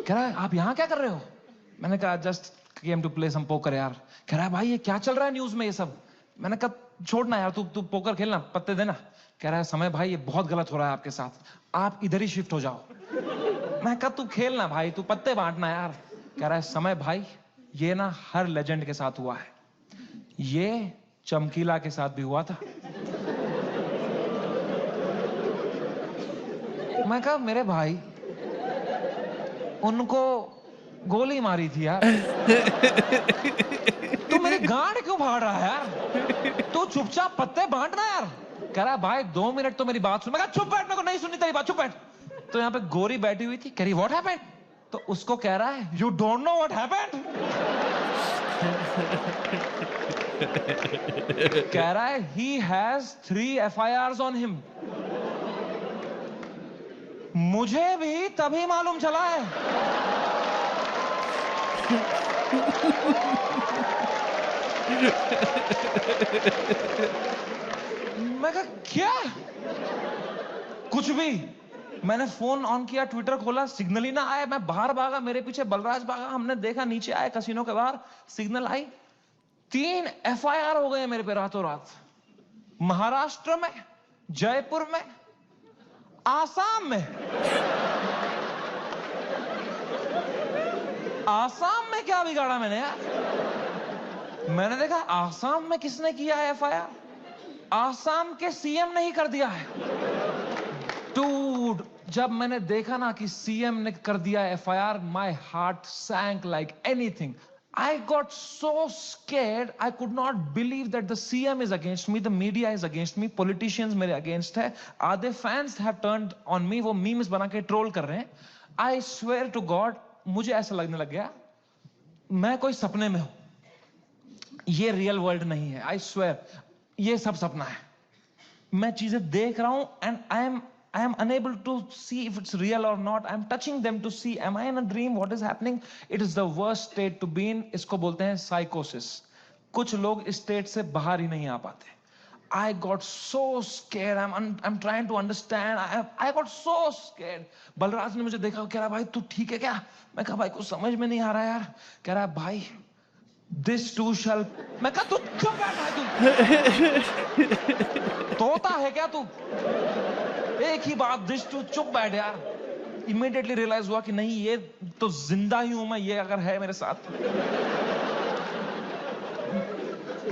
S9: कह रहा है आप यहाँ क्या कर रहे हो। मैंने कहा just came to play some poker यार। कह रहा है भाई ये क्या चल रहा है न्यूज में ये सब। मैंने कहा छोड़ना यार, तू पोकर खेलना, पत्ते देना। कह रहा है समय भाई ये बहुत गलत हो रहा है आपके साथ, आप इधर ही शिफ्ट हो जाओ। मैं कहा तू खेलना भाई, तू पत्ते बांटना यार। कह रहा है समय भाई ये ना हर लेजेंड के साथ हुआ है, ये चमकीला के साथ भी हुआ था। मैं कहा मेरे भाई उनको गोली मारी थी यार, तू मेरी गांड क्यों फाड़ रहा है यार। तू चुपचाप पत्ते बांटना यार। कह रहा है भाई 2 मिनट तो मेरी बात सुन। मैं कहा चुप बैठ, मेरे को नहीं सुननी तेरी बात, चुप बैठ। तो यहाँ पे गोरी बैठी हुई थी, कह रही व्हाट हैपेंड। तो उसको कह रहा है you don't know what happened. कह रहा है he has 3 FIRs on him. मुझे भी तभी मालूम चला है। मैं कहा क्या कुछ भी। मैंने फोन ऑन किया, ट्विटर खोला, सिग्नल ही ना आया। मैं बाहर भागा, मेरे पीछे बलराज भागा। हमने देखा नीचे आए कसिनो के बाहर, सिग्नल आई। 3 FIR हो गए मेरे पे रातों रात। महाराष्ट्र में, जयपुर में, आसाम में। आसाम में क्या बिगाड़ा मैंने यार। मैंने देखा आसाम में किसने किया है FIR। आसाम के CM ने ही कर दिया है। डूड, जब मैंने देखा ना कि CM ने कर दिया FIR, my heart sank like anything. I got so scared, I could not believe that the CM is against me, the media is against me, politicians मेरे against है, आधे fans have turned on me, वो memes बना के troll कर रहे हैं। I swear to God, मुझे ऐसा लगने लग गया मैं कोई सपने में हूं, ये रियल वर्ल्ड नहीं है। I swear, ये सब सपना है। मैं चीजें देख रहा हूं and I am unable to see if it's real or not. I'm touching them to see, am I in a dream? What is happening? It is the worst state to be in. इसको बोलते हैं psychosis. कुछ लोग इस state से बाहर ही नहीं आ पाते. I got so scared. I'm trying to understand. I got so scared. Balraj ने मुझे देखा, कह रहा भाई तू ठीक है क्या? मैं कहा भाई कुछ समझ में नहीं आ रहा यार. कह रहा भाई This too shall. मैं कहा तू चुप बैठ भाई तू. तोता है क्या तू? एक ही बात, दिस टू चुप बैठ यार. इमीडिएटली रियलाइज हुआ कि नहीं ये तो जिंदा ही हूं मैं, ये अगर है मेरे साथ.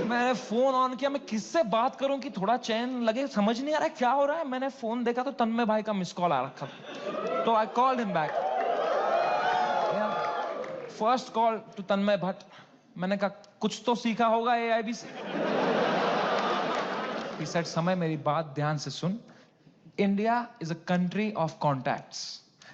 S9: मैंने फोन ऑन किया, मैं किससे बात करूं कि थोड़ा चैन लगे, समझ नहीं आ रहा है क्या हो रहा है. मैंने फोन देखा तो तन्मय भाई का मिस कॉल आ रखा था, तो I called him back. First call to Tanmay Bhatt. मैंने कहा कुछ तो सीखा होगा AIB से. He said, समय मेरी बात ध्यान से सुन. India is a country of contacts.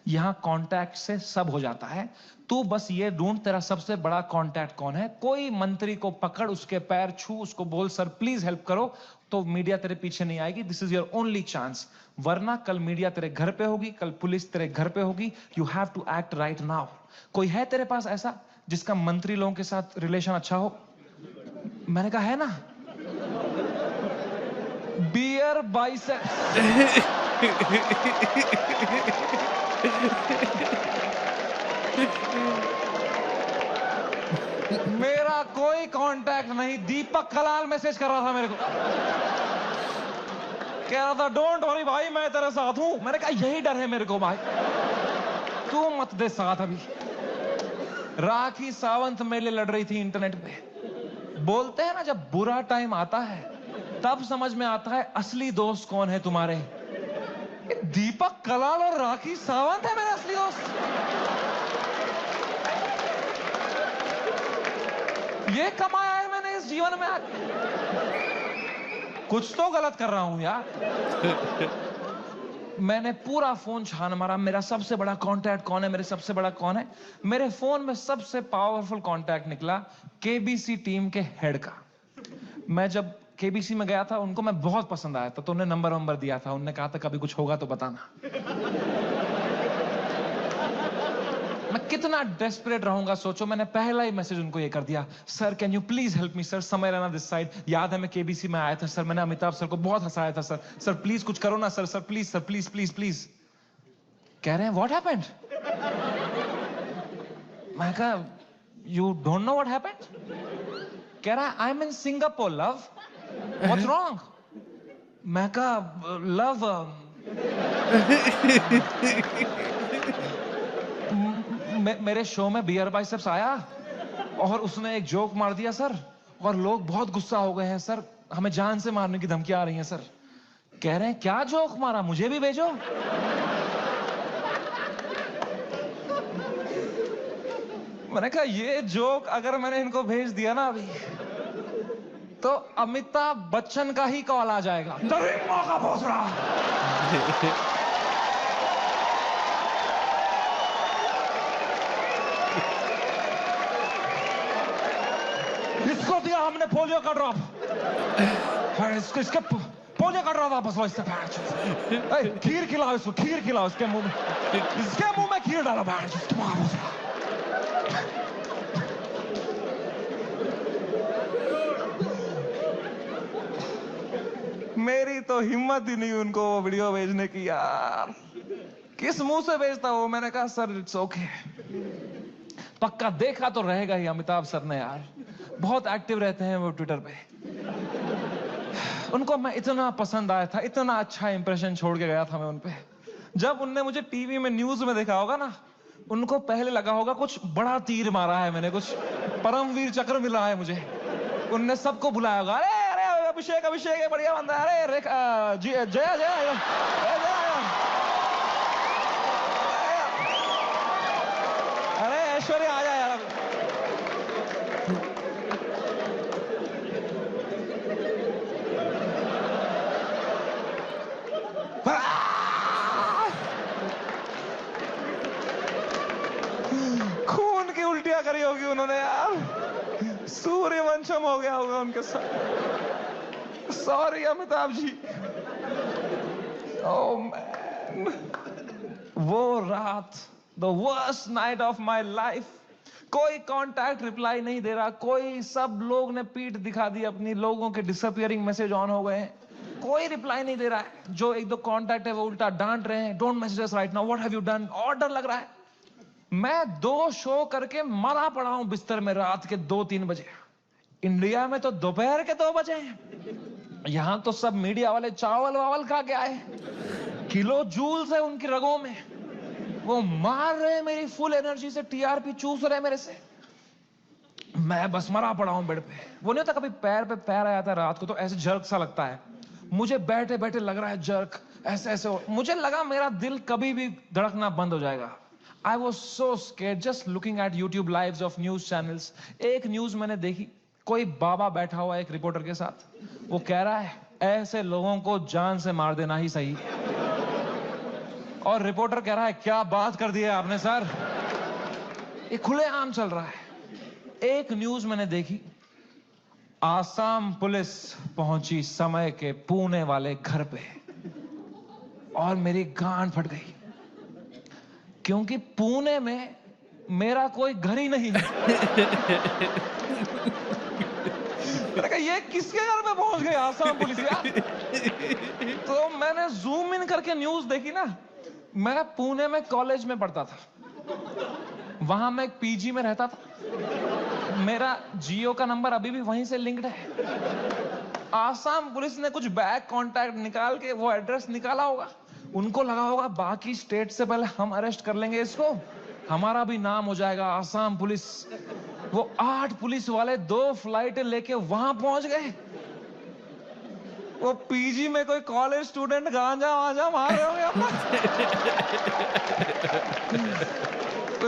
S9: यहां कॉन्टैक्ट से सब हो जाता है. तू बस ये ढूंढ तेरा सबसे बड़ा कॉन्टैक्ट कौन है. कोई मंत्री को पकड़, उसके पैर छू, उसको बोल सर प्लीज हेल्प करो, तो मीडिया तेरे पीछे नहीं आएगी. This is your only chance. वरना कल मीडिया तेरे घर पे होगी, कल पुलिस तेरे घर पे होगी. You have to act right now. कोई है तेरे पास ऐसा जिसका मंत्री लोगों के साथ रिलेशन अच्छा हो? मैंने कहा है ना, बियर बाइसेप्स. मेरा कोई कांटेक्ट नहीं. दीपक कलाल मैसेज कर रहा था मेरे को, कह रहा था डोंट वरी भाई मैं तेरे साथ हूं. मैंने कहा यही डर है मेरे को भाई, तू मत दे साथ. अभी राखी सावंत मेरे लिए लड़ रही थी इंटरनेट पे. बोलते हैं ना जब बुरा टाइम आता है तब समझ में आता है असली दोस्त कौन है तुम्हारे. दीपक कलाल और राखी सावंत है मेरे असली दोस्त. ये कमाया है मैंने इस जीवन में. कुछ तो गलत कर रहा हूं यार. मैंने पूरा फोन छान मारा, मेरा सबसे बड़ा कांटेक्ट कौन है, मेरे सबसे बड़ा कौन है. मेरे फोन में सबसे पावरफुल कांटेक्ट निकला KBC टीम के हेड का. मैं जब KBC में गया था, उनको मैं बहुत पसंद आया था, तो उन्हें नंबर दिया था. उन्होंने कहा था कभी कुछ होगा तो बताना. मैं कितना डेस्परेट रहूंगा सोचो. मैंने पहला ही मैसेज उनको ये कर दिया, sir can you please help me sir, समय रहना दिस साइड. याद है मैं KBC में आया था सर, मैंने अमिताभ सर को बहुत हंसाया था सर. सर प्लीज कुछ करो ना sir. Sir please sir, please please please. कह रहे हैं व्हाट हैपेंड. मैं कहा you don't know what happened. कह रहा है I M in Singapore love, what's wrong. मैं कहा लव मेरे शो में बियर बाइसेप्स आया और उसने एक जोक मार दिया सर, और लोग बहुत गुस्सा हो गए हैं सर, हमें जान से मारने की धमकियां आ रही हैं सर. कह रहे हैं क्या जोक मारा, मुझे भी भेजो. मैंने कहा ये जोक अगर मैंने इनको भेज दिया ना अभी, तो अमिताभ बच्चन का ही कॉल आ जाएगा. मौका पहुंच रहा. इसको दिया हमने पोलियो का ड्रॉप. इसके पोलियो का ड्रॉप वापस लो. इससे खीर खिलाओ इसको, खीर खिलाओ इसके मुंह में खीर डालो. मेरी तो हिम्मत ही नहीं उनको वो वीडियो भेजने की यार. किस मुंह से भेजता वो. मैंने कहा सर इट्स ओके. पक्का देखा तो रहेगा ही अमिताभ सर ने यार, बहुत एक्टिव रहते हैं वो ट्विटर पे. उनको मैं इतना पसंद आया था, इतना अच्छा इंप्रेशन छोड़ के गया था मैं उन पे. जब उनने मुझे टीवी में न्यूज में देखा होगा ना, उनको पहले लगा होगा कुछ बड़ा तीर मारा है मैंने, कुछ परमवीर चक्र मिला है मुझे. उनने सबको बुलाया होगा, अरे अरे अभिषेक अभिषेक है बढ़िया बंदा, अरे जया जया अरे ऐश्वर्या आ जाए यार. खून की उल्टियां करी होगी उन्होंने यार. सूर्यवंशम हो गया होगा उनके साथ. Sorry Amitabh ji. Oh man, वो रात, the worst night of my life. कोई कांटेक्ट रिप्लाई नहीं दे रहा, कोई, सब लोग ने पीठ दिखा दी अपनी, लोगों के डिसअपियरिंग मैसेज ऑन हो गए हैं, कोई रिप्लाई नहीं दे रहा है। जो एक दो कांटेक्ट है वो उल्टा डांट रहे हैं, don't message us right now, what have you done. और डर लग रहा है। मैं 2 शो करके मरा पड़ा हूं बिस्तर में रात के 2-3 बजे। इंडिया में तो दोपहर के 2 बजे हैं। यहां तो सब मीडिया वाले चावल वावल खा के आए, किलो जूल्स है उनकी रगों में, वो मार रहे हैं मेरी फुल एनर्जी से, टीआरपी चूस रहे हैं मेरे से। मैं बस मरा पड़ा हूं बेड पे। वो नहीं होता कभी पैर पे पैर आया था रात को तो ऐसे जर्क सा लगता है, मुझे बैठे बैठे लग रहा है जर्क, ऐसे ऐसे मुझे लगा मेरा दिल कभी भी धड़कना बंद हो जाएगा। I was so scared just looking at YouTube lives of news channels. एक न्यूज मैंने देखी, कोई बाबा बैठा हुआ एक रिपोर्टर के साथ, वो कह रहा है ऐसे लोगों को जान से मार देना ही सही। और रिपोर्टर कह रहा है क्या बात कर दी है आपने सर। ये खुलेआम चल रहा है। एक न्यूज मैंने देखी, आसाम पुलिस पहुंची समय के पुणे वाले घर पे, और मेरी गांड फट गई, क्योंकि पुणे में मेरा कोई घर ही नहीं है। मैंने कहा ये किसके घर में पहुंच गई आसाम पुलिस यार। तो मैंने जूम इन करके न्यूज देखी ना। मैं पुणे में कॉलेज में पढ़ता था, वहां मैं एक पीजी में रहता था, मेरा जियो का नंबर अभी भी वहीं से लिंक्ड है। आसाम पुलिस ने कुछ बैक कांटेक्ट निकाल के वो एड्रेस निकाला होगा, उनको लगा होगा बाकी स्टेट से पहले हम अरेस्ट कर लेंगे इसको, हमारा भी नाम हो जाएगा आसाम पुलिस। वो 8 पुलिस वाले 2 फ्लाइट लेके वहां पहुंच गए। वो पीजी में कोई कॉलेज स्टूडेंट गांजा वांजा मार रहे होंगे अपना।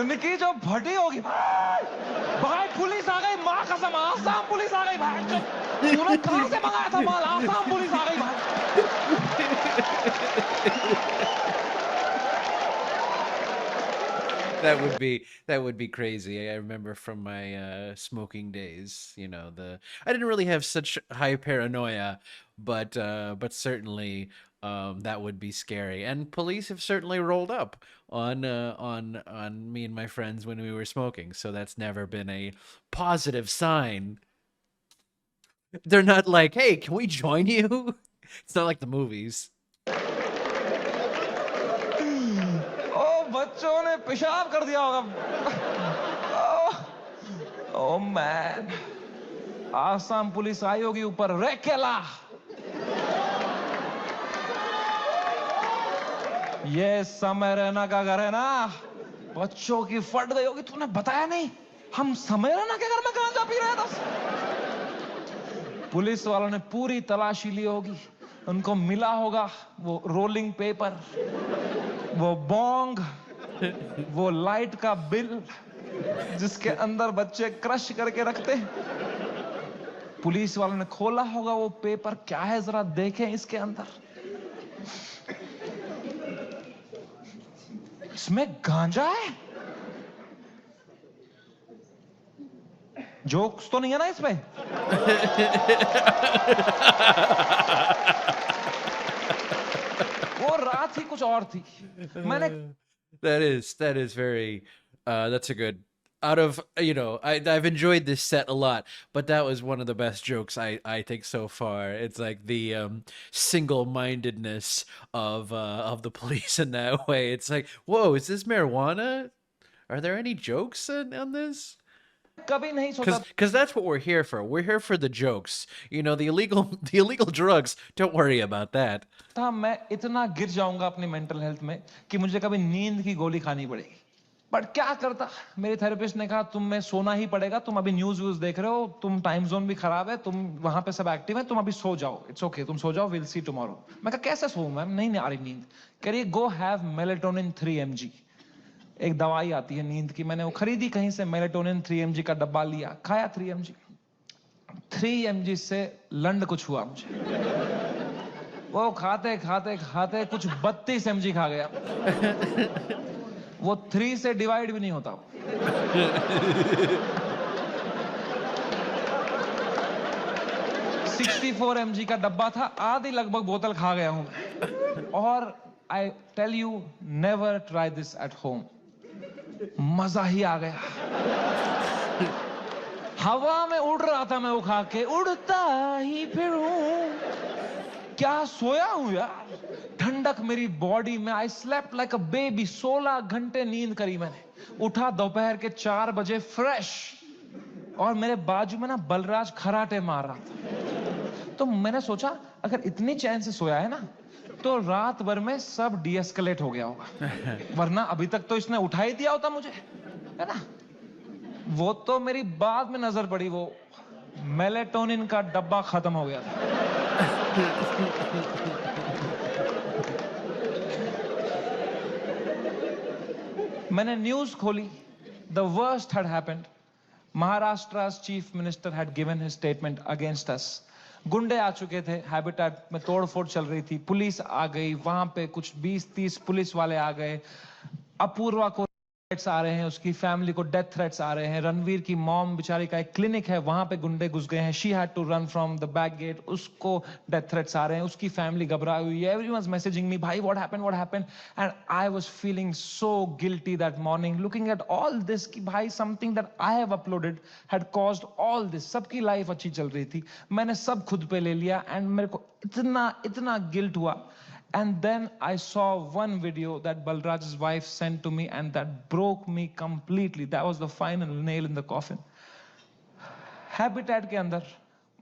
S9: उनकी जो भटी होगी, भाई पुलिस आ गई, माँ कसम आसाम पुलिस आ गई भाई। तूने कहां से मंगाया था माल, आसाम पुलिस आ गई भाई।
S1: That would be crazy. I remember from my smoking days, you know, I didn't really have such high paranoia, but certainly that would be scary. And police have certainly rolled up on me and my friends when we were smoking, so that's never been a positive sign. They're not like, "Hey, can we join you?" It's not like the movies.
S9: बच्चों ने पेशाब कर दिया होगा। Oh man, Assam police आई होगी ऊपर, रेकेला ये समय रैना का घर है ना। बच्चों की फट गई होगी, तूने बताया नहीं हम समय रैना के घर में गांजा पी रहे थे। पुलिस वालों ने पूरी तलाशी ली होगी, उनको मिला होगा वो रोलिंग पेपर, वो बोंग, वो लाइट का बिल जिसके अंदर बच्चे क्रश करके रखते। पुलिस वालों ने खोला होगा वो पेपर, क्या है जरा देखें इसके अंदर। इसमें गांजा है। जोक्स तो नहीं है ना इसमें। वो रात ही कुछ और थी। मैंने
S1: That is very that's a good, out of, you know, I've enjoyed this set a lot, but that was one of the best jokes I think so far. It's like the single-mindedness of the police in that way. It's like, whoa, is this marijuana? Are there any jokes on this?
S9: कभी नहीं सोचा,
S1: because that's what we're here for. We're here for the jokes. You know, the illegal drugs, don't worry about that.
S9: था मैं इतना गिर जाऊंगा अपनी mental health में कि मुझे कभी नींद की गोली खानी पड़ेगी। बट क्या करता, मेरे थेरेपिस्ट ने कहा तुम में सोना ही पड़ेगा, तुम अभी न्यूज देख रहे हो, तुम टाइम जोन भी खराब है, तुम वहां पे सब एक्टिव है, तुम अभी सो जाओ, इट्स ओके, तुम सो जाओ, विल सी टुमारो। मैं कहा कैसे सोऊं मैम, नहीं आ रही नींद। कह रही गो हैव मेलेटोनिन 3 mg, एक दवाई आती है नींद की, मैंने वो खरीदी कहीं से, मेलेटोनिन 3 mg का डब्बा लिया, खाया 3 mg। 3 mg से लंड कुछ हुआ मुझे। वो खाते खाते खाते कुछ 32 mg खा गया। वो 3 से डिवाइड भी नहीं होता। 64 mg का डब्बा था, आधी लगभग बोतल खा गया हूं मैं। और I tell you, never try this at home. मजा ही आ गया। हवा में उड़ रहा था मैं वो खा के, उड़ता ही फिरूं। क्या सोया हूं यार, ठंडक मेरी बॉडी में। I slept like a baby. 16 घंटे नींद करी मैंने। उठा दोपहर के 4 बजे फ्रेश, और मेरे बाजू में ना बलराज खराटे मार रहा था। तो मैंने सोचा अगर इतनी चैन से सोया है ना, तो रात भर में सब डीएस्केलेट हो गया होगा, वरना अभी तक तो इसने उठा ही दिया होता मुझे, है ना। वो तो मेरी बाद में नजर पड़ी, वो मेलेटोनिन का डब्बा खत्म हो गया था। मैंने न्यूज खोली, the worst had happened. Maharashtra's chief minister had given his statement against us. गुंडे आ चुके थे, हैबिटेट में तोड़फोड़ चल रही थी, पुलिस आ गई, वहां पे कुछ 20-30 पुलिस वाले आ गए। अपूर्वा को थ्रेट्स आ रहे हैं, उसकी फैमिली को डेथ थ्रेट्स आ रहे हैं। रणवीर की मॉम बेचारी का एक क्लिनिक है, वहां पे गुंडे घुस गए हैं। She had to run from the back gate, उसको डेथ थ्रेट्स आ रहे हैं, उसकी फैमिली घबराई हुई है। एवरीवनस मैसेजिंग मी, भाई what happened. And I was feeling so guilty that morning, looking at all this कि भाई something that I have uploaded had caused all this. सबकी लाइफ अच्छी चल रही थी, मैंने सब खुद पे ले लिया, एंड मेरे को इतना गिल्ट हुआ। And then I saw one video that Balraj's wife sent to me, and that broke me completely. That was the final nail in the coffin. Habitat के अंदर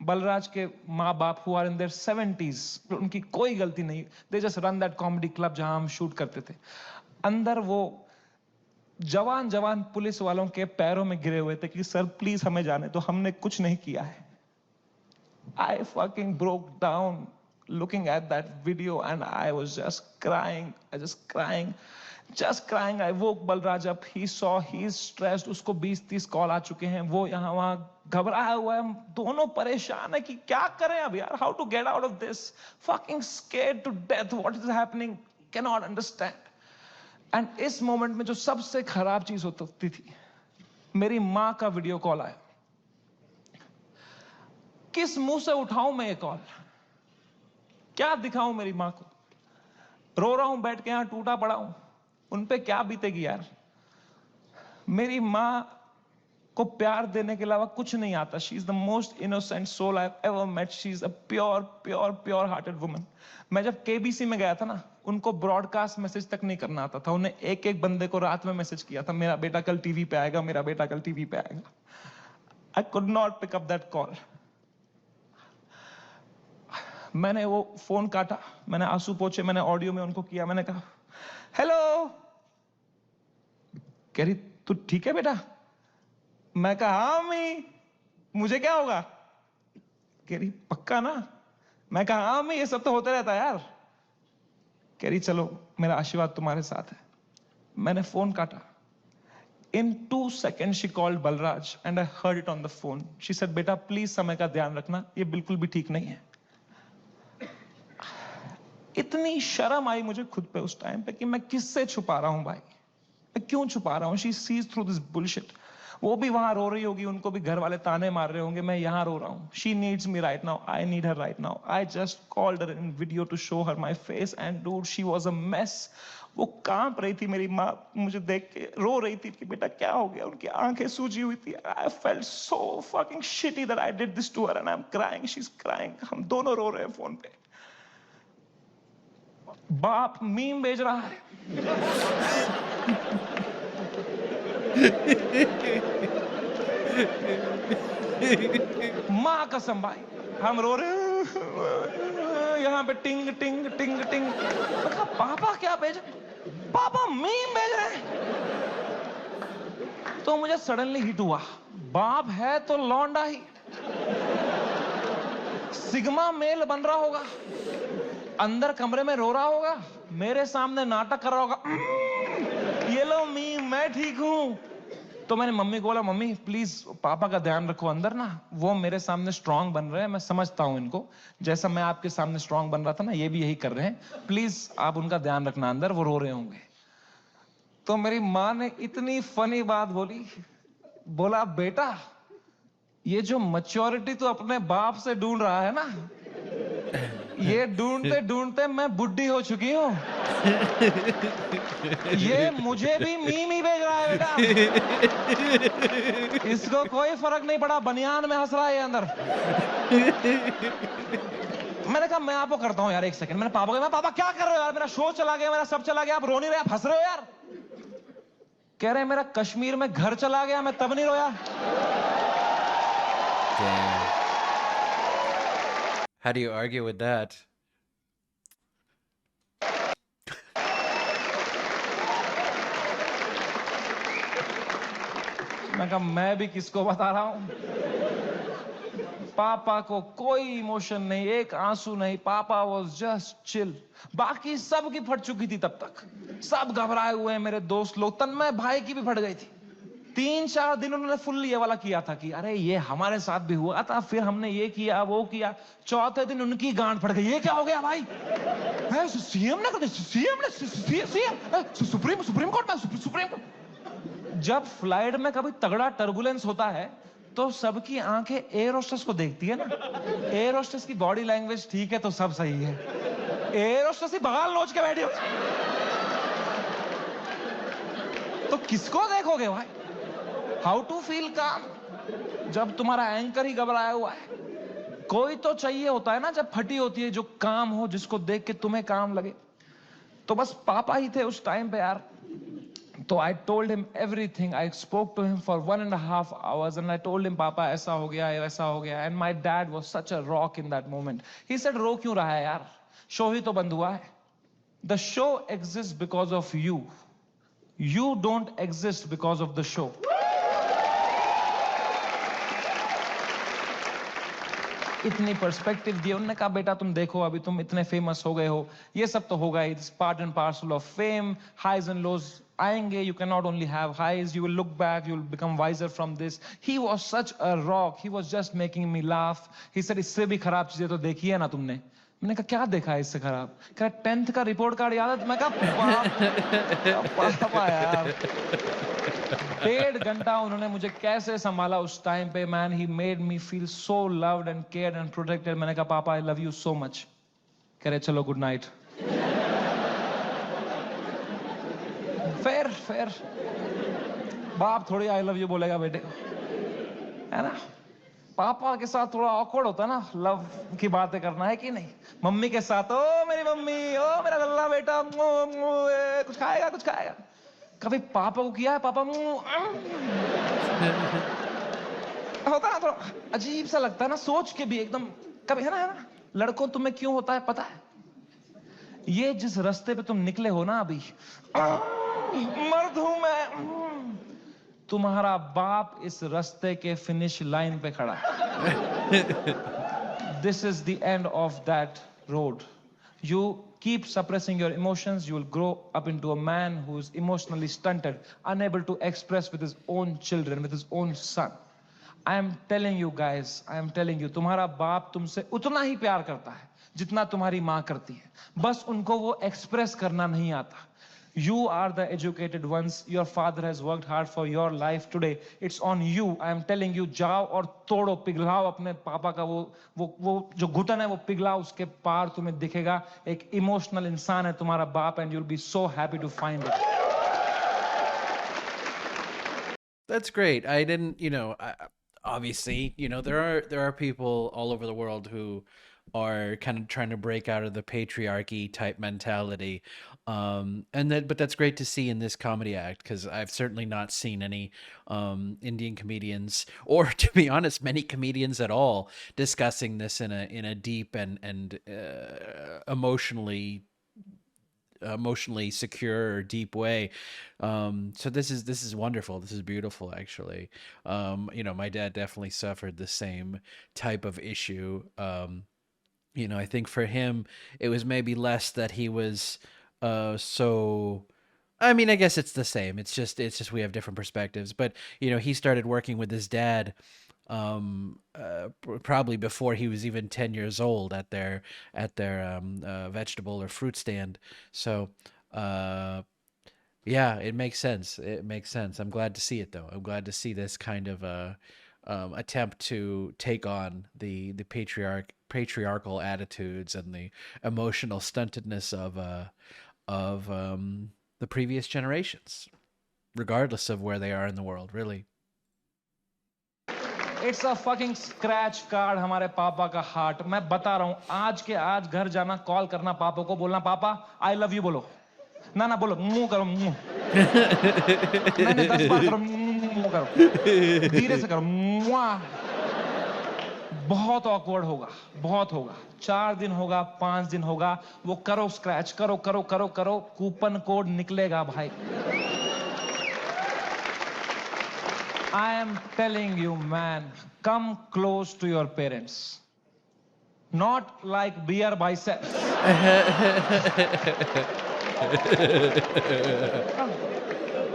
S9: बलराज के माँ बाप who are in their 70s, उनकी कोई गलती नहीं, they just run that comedy club जहां हम शूट करते थे। अंदर वो जवान पुलिस वालों के पैरों में गिरे हुए थे कि सर प्लीज हमें जाने तो, हमने कुछ नहीं किया है। I fucking broke down looking at that video, and I was just crying. I woke Balraj up. He saw he's stressed. उसको 20-30 कॉल आ चुके हैं, वो यहाँ वहाँ घबराया हुआ है। हम दोनों परेशान है कि क्या करें अब यार, how to get out of this, fucking scared to death. What is happening? Cannot understand. And इस मोमेंट में जो सबसे खराब चीज होती थी, मेरी माँ का वीडियो कॉल आया। किस मुंह से उठाऊं मैं ये कॉल, क्या दिखाऊं मेरी माँ को। रो रहा हूं बैठ के यहां, टूटा पड़ा हूं, उन पे क्या बीतेगी यार। मेरी माँ को प्यार देने के अलावा कुछ नहीं आता। She is the most innocent soul I have ever met. She is a pure hearted woman. मैं जब केबीसी में गया था ना, उनको ब्रॉडकास्ट मैसेज तक नहीं करना आता था। उन्हें एक बंदे को रात में मैसेज किया था, मेरा बेटा कल टीवी पे आएगा, मेरा बेटा कल टीवी पे आएगा। I could not pick up that call. मैंने वो फोन काटा, मैंने आंसू पोंछे, मैंने ऑडियो में उनको किया, मैंने कहा हेलो। कह रही तू ठीक है बेटा? मैं कहा हाँ मम्मी, मुझे क्या होगा? कह रही पक्का ना? मैं कहा हाँ मम्मी, ये सब तो होता रहता है यार। कह रही चलो मेरा आशीर्वाद तुम्हारे साथ है। मैंने फोन काटा। In 2 seconds she called Balraj and I heard it on the phone. She said बेटा प्लीज समय का ध्यान रखना, ये बिल्कुल भी ठीक नहीं है। इतनी शर्म आई मुझे खुद पे उस टाइम पे कि मैं किससे छुपा रहा हूं भाई, मैं क्यों छुपा रहा हूं। She sees through this bullshit. वो भी वहां रो रही होगी, उनको भी घर वाले ताने मार रहे होंगे, मैं यहां रो रहा हूं। She needs me right now, I need her right now. I just called her in video to show her my face and dude she was a mess. वो कांप रही थी, मेरी माँ मुझे देख के रो रही थी कि बेटा क्या हो गया। उनकी आंखें सूजी हुई थी। I felt so fucking shitty that I did this to her and I am crying, she is crying. हम दोनों रो रहे हैं फोन पे। बाप मीम भेज रहा है। मां कसम भाई, हम रो रहे हैं यहां पे टिंग टिंग टिंग टिंग। पापा क्या भेज, पापा मीम भेज रहे हैं। तो मुझे सडनली हिट हुआ, बाप है तो लौंडा ही, सिग्मा मेल बन रहा होगा, अंदर कमरे में रो रहा होगा, मेरे सामने नाटक कर रहा होगा। ये लो मी, मैं ठीक हूं। तो मैंने मम्मी को बोला मम्मी प्लीज पापा का ध्यान रखो अंदर ना, वो मेरे सामने स्ट्रांग बन रहे हैं, मैं समझता हूं इनको, जैसा मैं आपके सामने स्ट्रांग बन रहा था ना, ये भी यही कर रहे हैं, प्लीज आप उनका ध्यान रखना अंदर, वो रो रहे होंगे। तो मेरी माँ ने इतनी फनी बात बोली, बोला बेटा ये जो मैच्योरिटी तो अपने बाप से ढूंढ रहा है ना, ये ढूंढते ढूंढते मैं बुढ़ी हो चुकी हूँ। ये मुझे भी मीम ही भेज रहा है बेटा। इसको कोई फर्क नहीं पड़ा, बनियान में हंस रहा है ये अंदर। मैंने कहा मैं आपको करता हूँ यार, एक सेकंड। मैंने पापा को, मैं पापा क्या कर रहे हो यार, मेरा शो चला गया, मेरा सब चला गया, आप रो नहीं रहे, आप हंस रहे हो यार। कह रहे मेरा कश्मीर में घर चला गया, मैं तब नहीं रोया।
S1: Damn. How do you argue with that?
S9: मैं कहा मैं भी किसको बता रहा हूं। पापा को कोई इमोशन नहीं, एक आंसू नहीं। पापा वॉज जस्ट चिल। बाकी सब की फट चुकी थी तब तक, सब घबराए हुए हैं। मेरे दोस्त लोग, तन्मय भाई की भी फट गई थी। 3-4 दिन उन्होंने फुल ये वाला किया था कि अरे ये हमारे साथ भी हुआ था, फिर हमने ये किया वो किया। चौथे दिन उनकी गांड फट गई, ये क्या हो गया भाई, सीएम ने सुप्रीम कोर्ट में सुप्रीम कोर्ट। जब फ्लाइट में कभी तगड़ा टर्बुलेंस होता है तो सबकी आंखें एयर होस्टेस को देखती है ना। एयर होस्टेस की बॉडी लैंग्वेज ठीक है तो सब सही है। एयर होस्टेस ही बगाल नोच के बैठी हो, तो किसको देखोगे भाई। हाउ टू फील काम जब तुम्हारा एंकर ही घबराया हुआ है। कोई तो चाहिए होता है ना जब फटी होती है, जो काम हो, जिसको देख के तुम्हें काम लगे। तो बस पापा ही थे उस टाइम पे यार। तो I told him everything. I spoke to him for 1.5 hours and I told him, पापा ऐसा हो गया, ऐसा हो गया। And my dad was such a rock in that moment. He said, रो क्यों रहा है यार, शो ही तो बंद हुआ है। The show exists because of you. You don't exist because of the show. इतनी पर्सपेक्टिव दी। उन्होंने कहा बेटा तुम देखो, अभी तुम इतने फेमस हो गए हो, ये सब तो होगा, it's part and parcel of fame. Highs and lows आएंगे, you cannot only have highs, you will look back, you will become wiser from this. He was such a rock, he was just making me laugh. He said इससे भी खराब चीजें तो देखी है ना तुमने। मैंने कहा क्या देखा है इससे खराब। कहा 10th का रिपोर्ट कार्ड याद है। मैं कहा पापा यार। 1.5 घंटा उन्होंने मुझे कैसे संभाला उस टाइम पे। Man, he made me feel so loved and cared and protected. मैंने कहा papa I love you so much. कह रहे चलो गुड नाइट। फेयर बाप थोड़ी आई लव यू बोलेगा बेटे को, है ना। पापा के साथ थोड़ा ऑकवर्ड होता है ना लव की बातें करना, है कि नहीं। मम्मी के साथ ओ मेरी मम्मी, ओ मेरा लल्ला बेटा, कुछ खाएगा कुछ खाएगा। कभी पापा को किया है पापा होता है, थोड़ा अजीब सा लगता है ना, सोच के भी एकदम कभी, है ना। लड़कों तुम्हें क्यों होता है पता है, ये जिस रास्ते पे तुम निकले हो ना अभी, मर्द हूं मैं, तुम्हारा बाप इस रास्ते के फिनिश लाइन पे खड़ा है। This is the end of that road. You keep suppressing your emotions, you will grow up into a man who is emotionally stunted, unable to express with his own children, with his own son. I am telling you guys, I am telling you, तुम्हारा बाप तुमसे उतना ही प्यार करता है जितना तुम्हारी माँ करती है, बस उनको वो एक्सप्रेस करना नहीं आता। You are the educated ones. Your father has worked hard for your life today. It's on you. I am telling you, जाओ और तोड़ो, पिघलाओ अपने पापा का वो जो घुटन है वो पिघलाओ, उसके पार तुम्हें दिखेगा एक इमोशनल इंसान है तुम्हारा बाप, and you'll be so happy to find it.
S1: That's great. I didn't, obviously, there are people all over the world who are kind of trying to break out of the patriarchy type mentality. But that's great to see in this comedy act, because I've certainly not seen any Indian comedians, or to be honest, many comedians at all, discussing this in a deep and emotionally secure or deep way. So this is wonderful. This is beautiful, actually. My dad definitely suffered the same type of issue. I think for him, it was maybe less that he was so. I mean, I guess it's the same. It's just we have different perspectives. But he started working with his dad probably before he was even 10 years old at their vegetable or fruit stand. So yeah, it makes sense. It makes sense. I'm glad to see it, though. I'm glad to see this kind of attempt to take on the patriarchal attitudes and the emotional stuntedness of the previous generations, regardless of where they are in the world, really.
S9: It's a fucking scratch card हमारे पापा का heart. मैं बता रहा हूं, आज के आज घर जाना, कॉल करना पापा को, बोलना पापा आई लव यू बोलो. ना ना बोलो, मुंह करो, मुंह. नहीं 10 बार करो, मुंह करो, धीरे से करो. बहुत ऑकवर्ड होगा, बहुत होगा. 4 दिन होगा, 5 दिन होगा, वो करो स्क्रैच, करो करो करो करो, कूपन कोड निकलेगा भाई. I am telling you, man, come close to your parents. Not like beer biceps.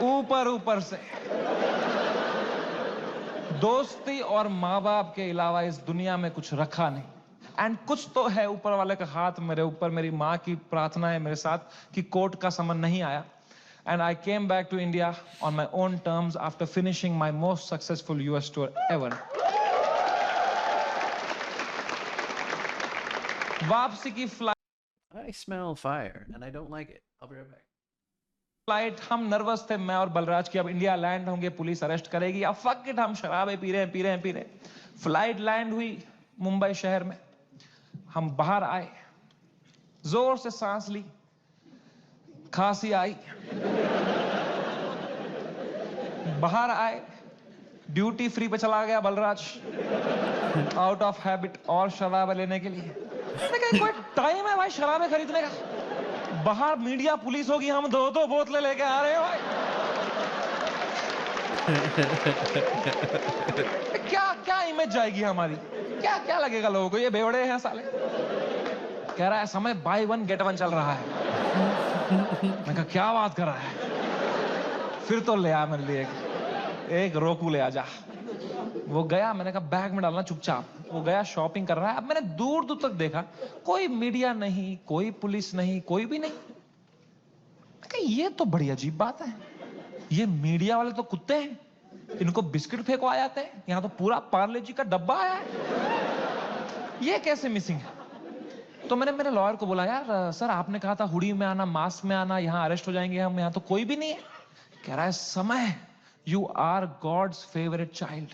S9: ऊपर ऊपर से. दोस्ती और माँ बाप के अलावा इस दुनिया में कुछ रखा नहीं. एंड कुछ तो है ऊपर वाले का हाथ मेरे ऊपर. मेरी माँ की प्रार्थना है मेरे साथ कि कोर्ट का समन नहीं आया. And I came back to India on my own terms after finishing my most successful US tour ever. वापसी की flight.
S1: I smell fire and I don't like it. I'll be right back.
S9: Flight हम nervous थे, मैं और बलराज, की अब India land होंगे, police arrest करेगी. अब फक इट, हम शराबे पी रहे हैं. फ्लाइट लैंड हुई मुंबई शहर में. हम बाहर आए, जोर से सांस ली, खांसी आई. बाहर आए, ड्यूटी फ्री पे चला गया बलराज, आउट ऑफ हैबिट, और शराब लेने के लिए. कोई टाइम है भाई शराबे खरीदने का? बाहर मीडिया पुलिस होगी, हम 2-2 बोतलें लेके आ रहे हैं भाई. क्या क्या इमेज जाएगी हमारी? क्या क्या लगेगा लोगों को? ये बेवड़े हैं साले. कह रहा है समय बाय 1 गेट 1 चल रहा है. मैं कहा क्या बात कर रहा है? फिर तो ले आ मेरे लिए एक रोकू ले आ जा. वो गया, मैंने कहा बैग में डालना चुपचाप. वो गया, शॉपिंग कर रहा है. अब मैंने दूर दूर तक देखा, कोई मीडिया नहीं, कोई पुलिस नहीं, कोई भी नहीं. मैं कहा ये तो बड़ी अजीब बात है. ये मीडिया वाले तो कुत्ते हैं, इनको बिस्किट फेंको आ जाते हैं. यहाँ तो पूरा पार्ले जी का डब्बा आया है. ये कैसे मिसिंग है? तो मैंने मेरे लॉयर को बोला, यार सर आपने कहा था हुडी में आना, मास्क में आना, यहाँ अरेस्ट हो जाएंगे हम, यहाँ तो कोई भी नहीं है. कह रहा है समय, you are God's favourite child.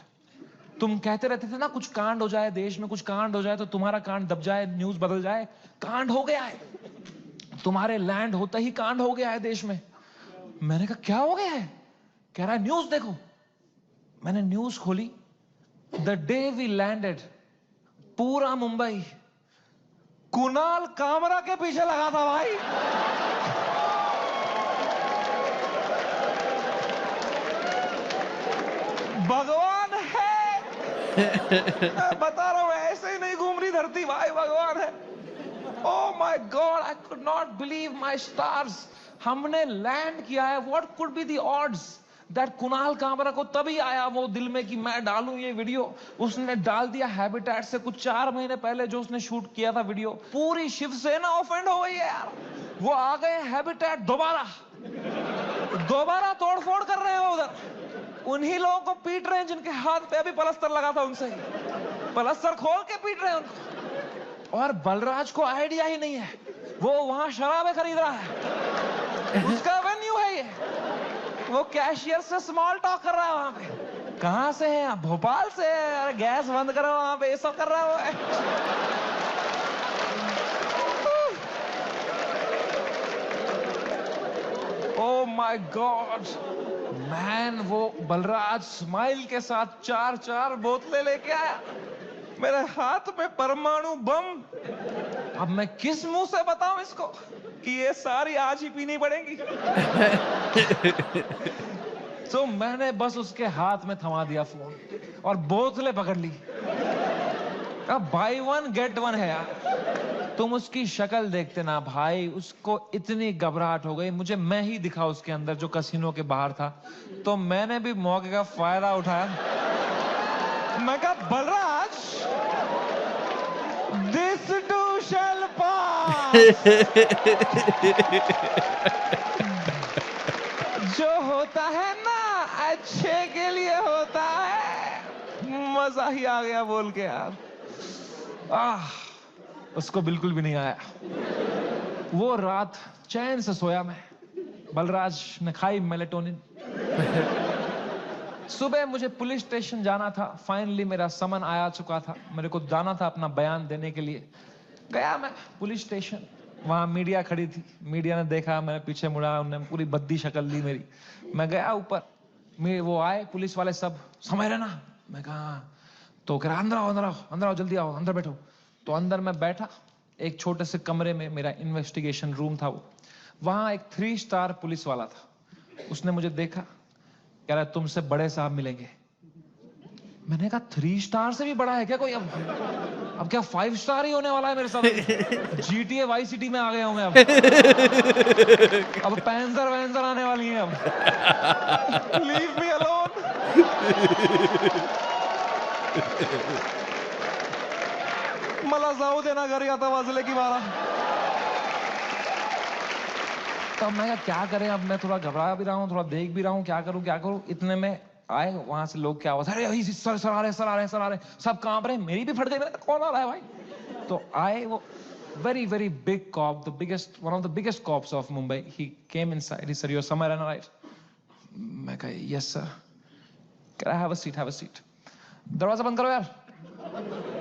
S9: तुम कहते रहते थे ना कुछ कांड हो जाए देश में, कुछ कांड हो जाए तो तुम्हारा कांड दब जाए, न्यूज बदल जाए. कांड हो गया है, तुम्हारे लैंड होते ही कांड हो गया है देश में. मैंने कहा क्या हो गया है? कह रहा है न्यूज देखो. मैंने न्यूज खोली. द डे वी लैंडेड, पूरा मुंबई कुणाल कामरा के पीछे लगा था भाई. भगवान है. मैं बता रहा हूं, ऐसे ही नहीं घूम रही धरती भाई, भगवान है. Oh my God, I could not believe my stars. हमने लैंड किया है. What could be the odds that Kunal Kamra को तभी आया वो दिल में कि मैं डालूं ये वीडियो. उसने डाल दिया हैबिटेट से कुछ 4 महीने पहले जो उसने शूट किया था वीडियो. पूरी शिवसेना ऑफेंड हो गई है यार. वो आ गए हैबिटेट, दोबारा तोड़फोड़ कर रहे हैं उधर. उन्हीं लोगों को पीट रहे हैं जिनके हाथ पे अभी पलस्तर लगा था. उनसे पलस्तर खोल के पीट रहे हैं उनको. और बलराज को आइडिया ही नहीं है, वो वहां शराबे खरीद रहा है. उसका वेन्यू है ये. वो कैशियर से स्मॉल टॉक कर रहा है वहां पे. कहां से है? भोपाल से. अरे गैस बंद करो, वहां पे ये सब कर रहा है. ओह माय गॉड मैन, वो बलराज स्माइल के साथ 4-4 बोतलें लेके आया. मेरे हाथ में परमाणु बम. अब मैं किस मुंह से बताऊं इसको कि ये सारी आज ही पीनी पड़ेगी. तो मैंने बस उसके हाथ में थमा दिया फोन और बोतलें पकड़ ली. अब बाय 1 गेट 1 है यार. तुम उसकी शक्ल देखते ना भाई, उसको इतनी घबराहट हो गई. मुझे मैं ही दिखा उसके अंदर जो कसिनो के बाहर था. तो मैंने भी मौके का फायदा उठाया. मैं कहा बलराज, दिस टू शैल पास. जो होता है ना अच्छे के लिए होता है. मजा ही आ गया बोल के यार। उसको बिल्कुल भी नहीं आया। वो रात चैन से सोया मैं। बलराज ने खाई मेलेटोनिन। सुबह मुझे पुलिस स्टेशन जाना था। फाइनली मेरा समन आया चुका था। मेरे को जाना था अपना बयान देने के लिए। गया मैं पुलिस स्टेशन। वहां मीडिया खड़ी थी। मीडिया ने देखा, मैं पीछे मुड़ा, उन्होंने पूरी बद्दी शक्ल ली मेरी। मैं गया ऊपर, वो आए पुलिस वाले सब, समय रहना। मैं कहा, तो कह रहा अंदर आओ, अंदर आओ, अंदर आओ, जल्दी आओ, अंदर बैठो। तो अंदर मैं बैठा एक छोटे से कमरे में, मेरा इन्वेस्टिगेशन रूम था वो। वहां एक 3 स्टार पुलिस वाला था। उसने मुझे देखा, कह रहा तुमसे बड़े साहब मिलेंगे। मैंने कहा 3 स्टार से भी बड़ा है क्या कोई? अब क्या 5 स्टार ही होने वाला है मेरे साथ? GTA वाई सिटी में आ गया हूं मैं अब पैंजर वैंजर आने वाली है अब। Leave me alone. मला जाऊ देना घरी, आता वाजले की 12। तब मैं क्या करें, अब मैं थोड़ा घबरा भी रहा हूँ, थोड़ा देख भी रहा हूँ, क्या करूँ। इतने में आए वहां से लोग, क्या हुआ, अरे सर आ रहे, सब कांप रहे। मेरी भी फट गई, कौन आ रहा है भाई? तो आए वो very very big cop, one of the biggest cops of Mumbai. He came inside. He said, "You're somewhere in right?" मैं कहा, "Yes sir." Can I have a seat? दरवाजा बंद करो यार।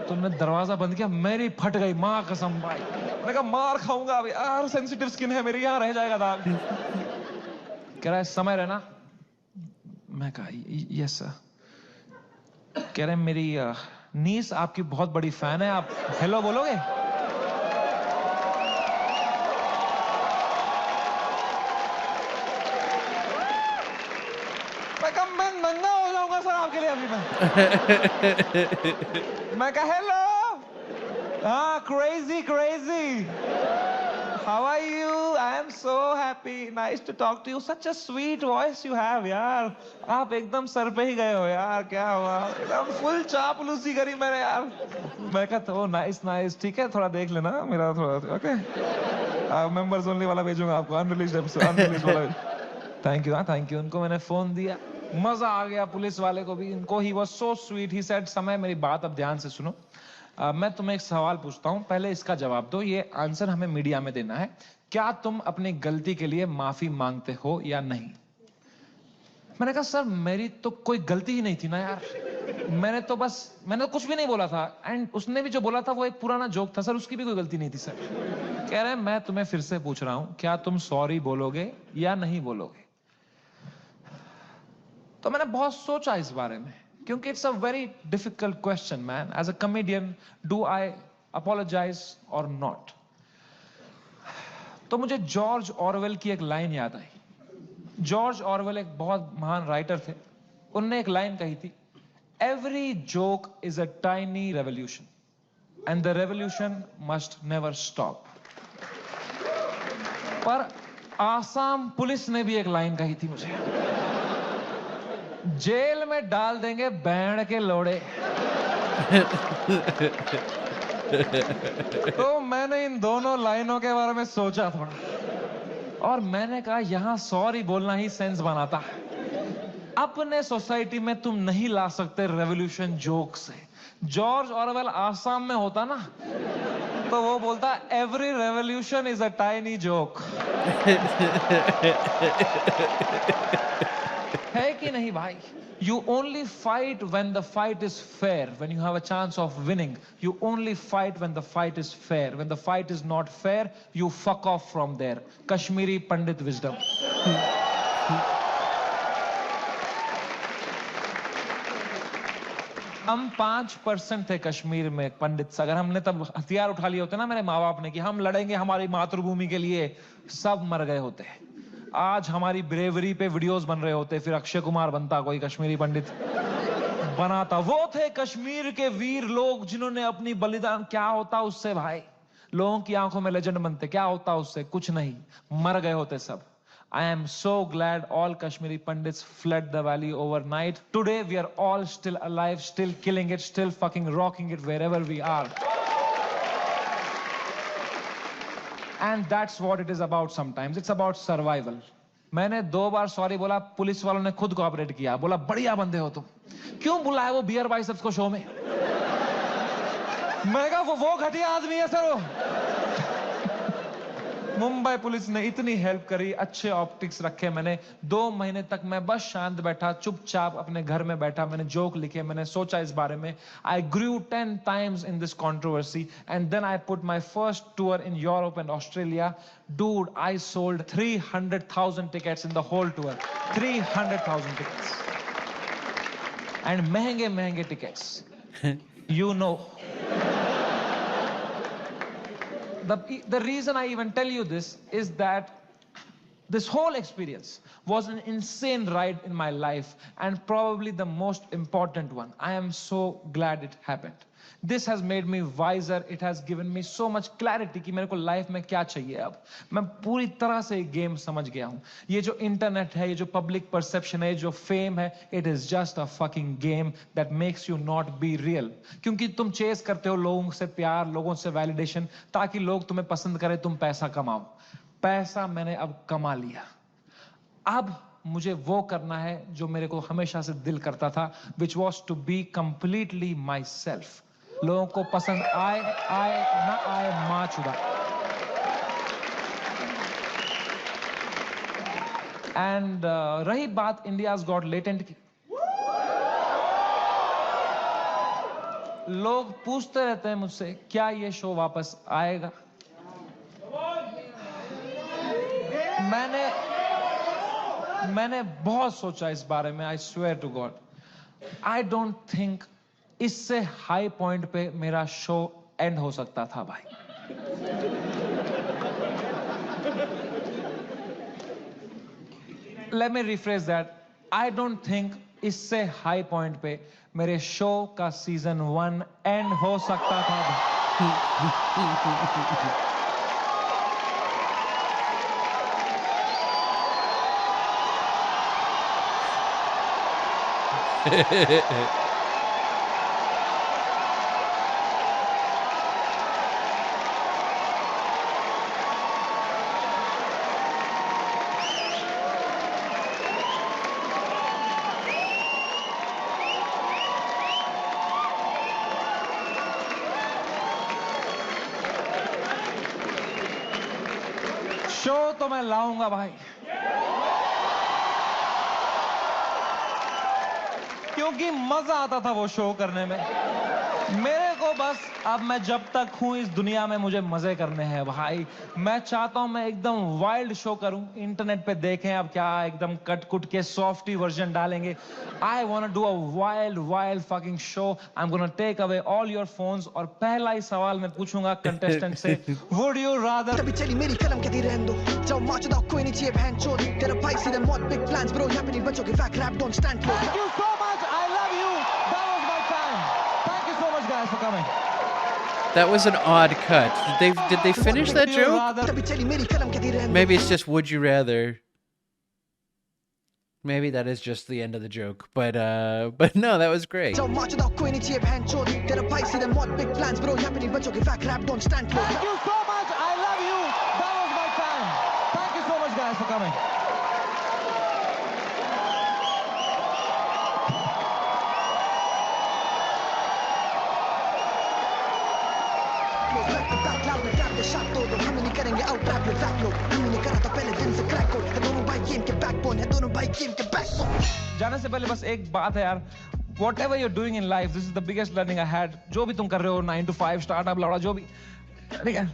S9: तुमने दरवाजा बंद किया, मेरी फट गई, माँ कसम भाई। मैंने कहा मार खाऊंगा अभी यार, सेंसिटिव स्किन है मेरी, यहाँ रह जाएगा दाग। कह रहा है समय रहना। मैं कहा यस सर। कह रहे मेरी नीस आपकी बहुत बड़ी फैन है, आप हेलो बोलोगे? मैं कहा मैं नंगा हो जाऊंगा सर आपके लिए अभी मैं कहा हेलो। हाँ, crazy. How are you? I am so happy. Nice to talk to you. Such a sweet voice you have, यार। आप एकदम सर पे ही गए हो यार, क्या हुआ? एकदम फुल चापलूसी करी मैंने यार। मैं कहा तो नाइस, ठीक है, थोड़ा देख लेना मेरा थोड़ा, ओके। मेंबर्स ओनली वाला भेजूंगा आपको, अनरिलीज्ड एपिसोड, अनरिलीज्ड वाला। Thank you. उनको मैंने फोन दिया, मजा आ गया पुलिस वाले को भी। इनको he was so sweet. He said, समय मेरी बात अब ध्यान से सुनो। मैं तुम्हें एक सवाल पूछता हूं, पहले इसका जवाब दो। ये आंसर हमें मीडिया में देना है। क्या तुम अपनी गलती के लिए माफी मांगते हो या नहीं? मैंने कहा सर मेरी तो कोई गलती ही नहीं थी ना यार, मैंने तो कुछ भी नहीं बोला था। एंड उसने भी जो बोला था वो एक पुराना जोक था सर, उसकी भी कोई गलती नहीं थी सर। कह रहे हैं मैं तुम्हें फिर से पूछ रहा हूं, क्या तुम सॉरी बोलोगे या नहीं बोलोगे? तो मैंने बहुत सोचा इस बारे में, क्योंकि it's a very difficult question man. As a comedian, do I apologise or not? तो मुझे जॉर्ज ऑरवेल की एक लाइन याद आई। जॉर्ज ऑरवेल एक बहुत महान राइटर थे। उनने एक लाइन कही थी, every joke is a tiny revolution and the revolution must never stop. पर आसाम पुलिस ने भी एक लाइन कही थी मुझे, जेल में डाल देंगे बैंड के लोड़े। तो मैंने इन दोनों लाइनों के बारे में सोचा थोड़ा, और मैंने कहा यहां सॉरी बोलना ही सेंस बनाता है। अपने सोसाइटी में तुम नहीं ला सकते रेवोल्यूशन जोक से। जॉर्ज ऑरवेल आसाम में होता ना, तो वो बोलता every revolution is a tiny joke. है कि नहीं भाई? You only fight when the fight is fair, when you have a chance of winning. You only fight when the fight is fair. When the fight is not fair, you fuck off from there. Kashmiri Pandit wisdom. हम 5% थे कश्मीर में पंडित। अगर हमने तब हथियार उठा लिए होते ना मेरे माँ बाप ने कि हम लड़ेंगे हमारी मातृभूमि के लिए, सब मर गए होते। आज हमारी ब्रेवरी पे वीडियोस बन रहे होते, फिर अक्षय कुमार बनता, कोई कश्मीरी पंडित बनाता। वो थे कश्मीर के वीर लोग जिन्होंने अपनी बलिदान। क्या होता उससे भाई? लोगों की आंखों में लेजेंड बनते, क्या होता उससे? कुछ नहीं, मर गए होते सब। I am so glad all Kashmiri Pandits fled the valley overnight. Today we are all still alive, still killing it, still fucking rocking it wherever we are. And that's what it is about sometimes. It's about survival. मैंने 2 बार sorry बोला, police वालों ने खुद cooperate किया, बोला बढ़िया बंदे हो तुम। क्यों बुलाया वो बियर बाइसेप्स को शो में? मैं कहा वो घटिया आदमी है सर वो। मुंबई पुलिस ने इतनी हेल्प करी, अच्छे ऑप्टिक्स रखे मैंने। 2 महीने तक मैं बस शांत बैठा, चुपचाप अपने घर में बैठा, मैंने जोक लिखे, मैंने सोचा इस बारे में। I grew 10 times in this controversy and then I put my first tour in Europe and Australia. Dude, I sold 300,000 tickets in the whole tour. 300,000 tickets. And महंगे tickets. You know. The reason I even tell you this is that this whole experience was an insane ride in my life and probably the most important one. I am so glad it happened. This has made me wiser. It has given me so much clarity कि मेरे को life में क्या चाहिए अब। मैं पूरी तरह से गेम समझ गया हूँ। ये जो इंटरनेट है, ये जो पब्लिक परसेप्शन है, जो फेम है, it is just a fucking game that makes you not be real. क्योंकि तुम चेस करते हो लोगों से प्यार, लोगों से वैलिडेशन, ताकि लोग तुम्हें पसंद करें, तुम पैसा कमाओ। पैसा मैंने अब कमा लिया। अब मुझे वो करना है जो मेरे को हमेशा से दिल करता था, which was to be completely myself. लोगों को पसंद आए ना आए, मां चुदा। एंड रही बात इंडियाज गॉट लेटेंट की, लोग पूछते रहते हैं मुझसे क्या ये शो वापस आएगा। मैंने बहुत सोचा इस बारे में। I swear to God, I don't think इससे हाई पॉइंट पे मेरा शो एंड हो सकता था भाई। Let me rephrase that, I don't think इससे हाई पॉइंट पे मेरे शो का सीजन 1 एंड हो सकता था भाई। शो तो मैं लाऊंगा भाई, क्योंकि मजा आता था वो शो करने में। मेरे को बस अब मैं जब तक हूं इस दुनिया में मुझे मजे करने हैं भाई। मैं चाहता हूं मैं एकदम वाइल्ड शो करूं, इंटरनेट पे देखें अब क्या एकदम कट कुट के सॉफ्टी वर्जन डालेंगे। I want to do a wild fucking show. I am gonna take away all your phones और पहला ही सवाल मैं पूछूंगा कंटेस्टेंट से, वुड यू रादर।
S10: तभी चली मेरी कलम कहती रहने दो, जाओ माचो दा कोई नहीं चाहिए बहन चोद। तेरा भाई सीधे मौत बिग प्लान्स ब्रो, यहाँ पे नहीं बचोगे, fact rap don't stand for.
S9: Thank you so much. I love you. That was my time. Thank you so much guys for coming.
S1: That was an odd cut. Did they finish that joke?
S10: तभी चली मेरी कलम कहती रहने दो।
S1: Maybe it's just would you rather. Maybe that is just the end of the joke. But no, that was great.
S10: जाओ macho दा कोई नहीं चाहिए बहन चोद। तेरा भाई सीधे मौत बिग प्लान्स ब्रो, यहाँ पे नहीं बचोगे, fact rap don't stand for.
S9: Thank you so much. I love you. That was my time. Thank you so much guys for coming.
S10: हम नहीं करेंगे आउट रैप में फैक्ट लो, हम नहीं करा था पहले दिन से क्रैक कोड है। दोनों भाई गेम के बैकबोन है, दोनों भाई गेम के बैकबोन।
S9: जाने से पहले बस एक बात है यार, whatever you're doing in life, this is the biggest learning I had. जो भी तुम कर रहे हो 9 to 5 स्टार्टअप लौड़ा जो भी, ठीक है,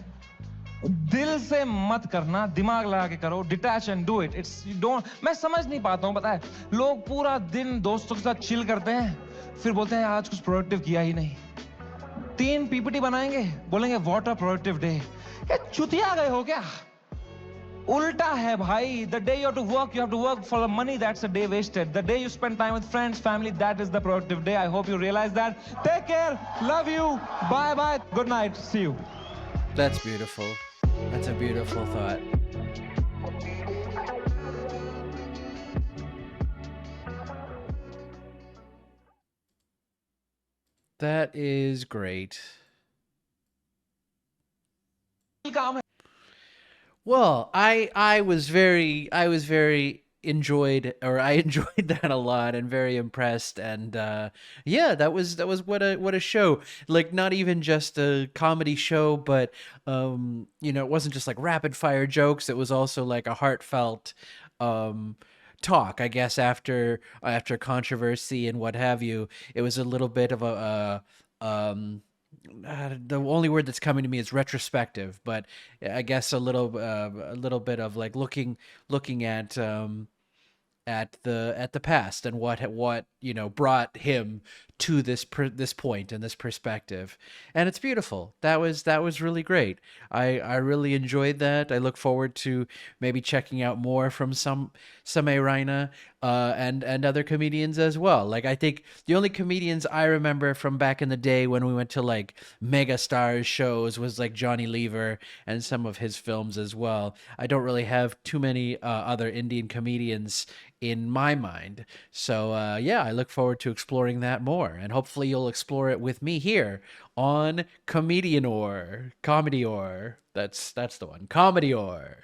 S9: दिल से मत करना, दिमाग लगा के करो, detach and do it. It's you don't, मैं समझ नहीं पाता हूँ, पता है लोग पूरा दिन दोस्तों के साथ चिल करते हैं, फिर बोलते हैं आज कुछ प्रोडक्टिव किया ही नहीं। 3 पीपीटी बनाएंगे, बोलेंगे व्हाट अ प्रोडक्टिव डे। क्या चुतिया गए हो क्या? उल्टा है भाई। The day you have to work for the money. That's a day wasted. The day you spend time with friends, family, that is the productive day. I hope you realize that. Take care. Love you. Bye bye. Good night. See you.
S1: That's beautiful. That's a beautiful thought. That is great. Well, I was very enjoyed that a lot and very impressed. And yeah, that was what a show. Like, not even just a comedy show, but it wasn't just like rapid fire jokes. It was also like a heartfelt talk, I guess, after controversy and what have you. It was a little bit of the only word that's coming to me is retrospective, but I guess a little bit of like looking at the past and what brought him to this point and this perspective. And it's beautiful. That was really great. I really enjoyed that. I look forward to maybe checking out more from Samay Raina and other comedians as well. Like, I think the only comedians I remember from back in the day when we went to like mega stars shows was like Johnny Lever and some of his films as well. I don't really have too many other Indian comedians in my mind. So yeah, I look forward to exploring that more, and hopefully you'll explore it with me here on Comedy Or. That's the one. Comedy Or.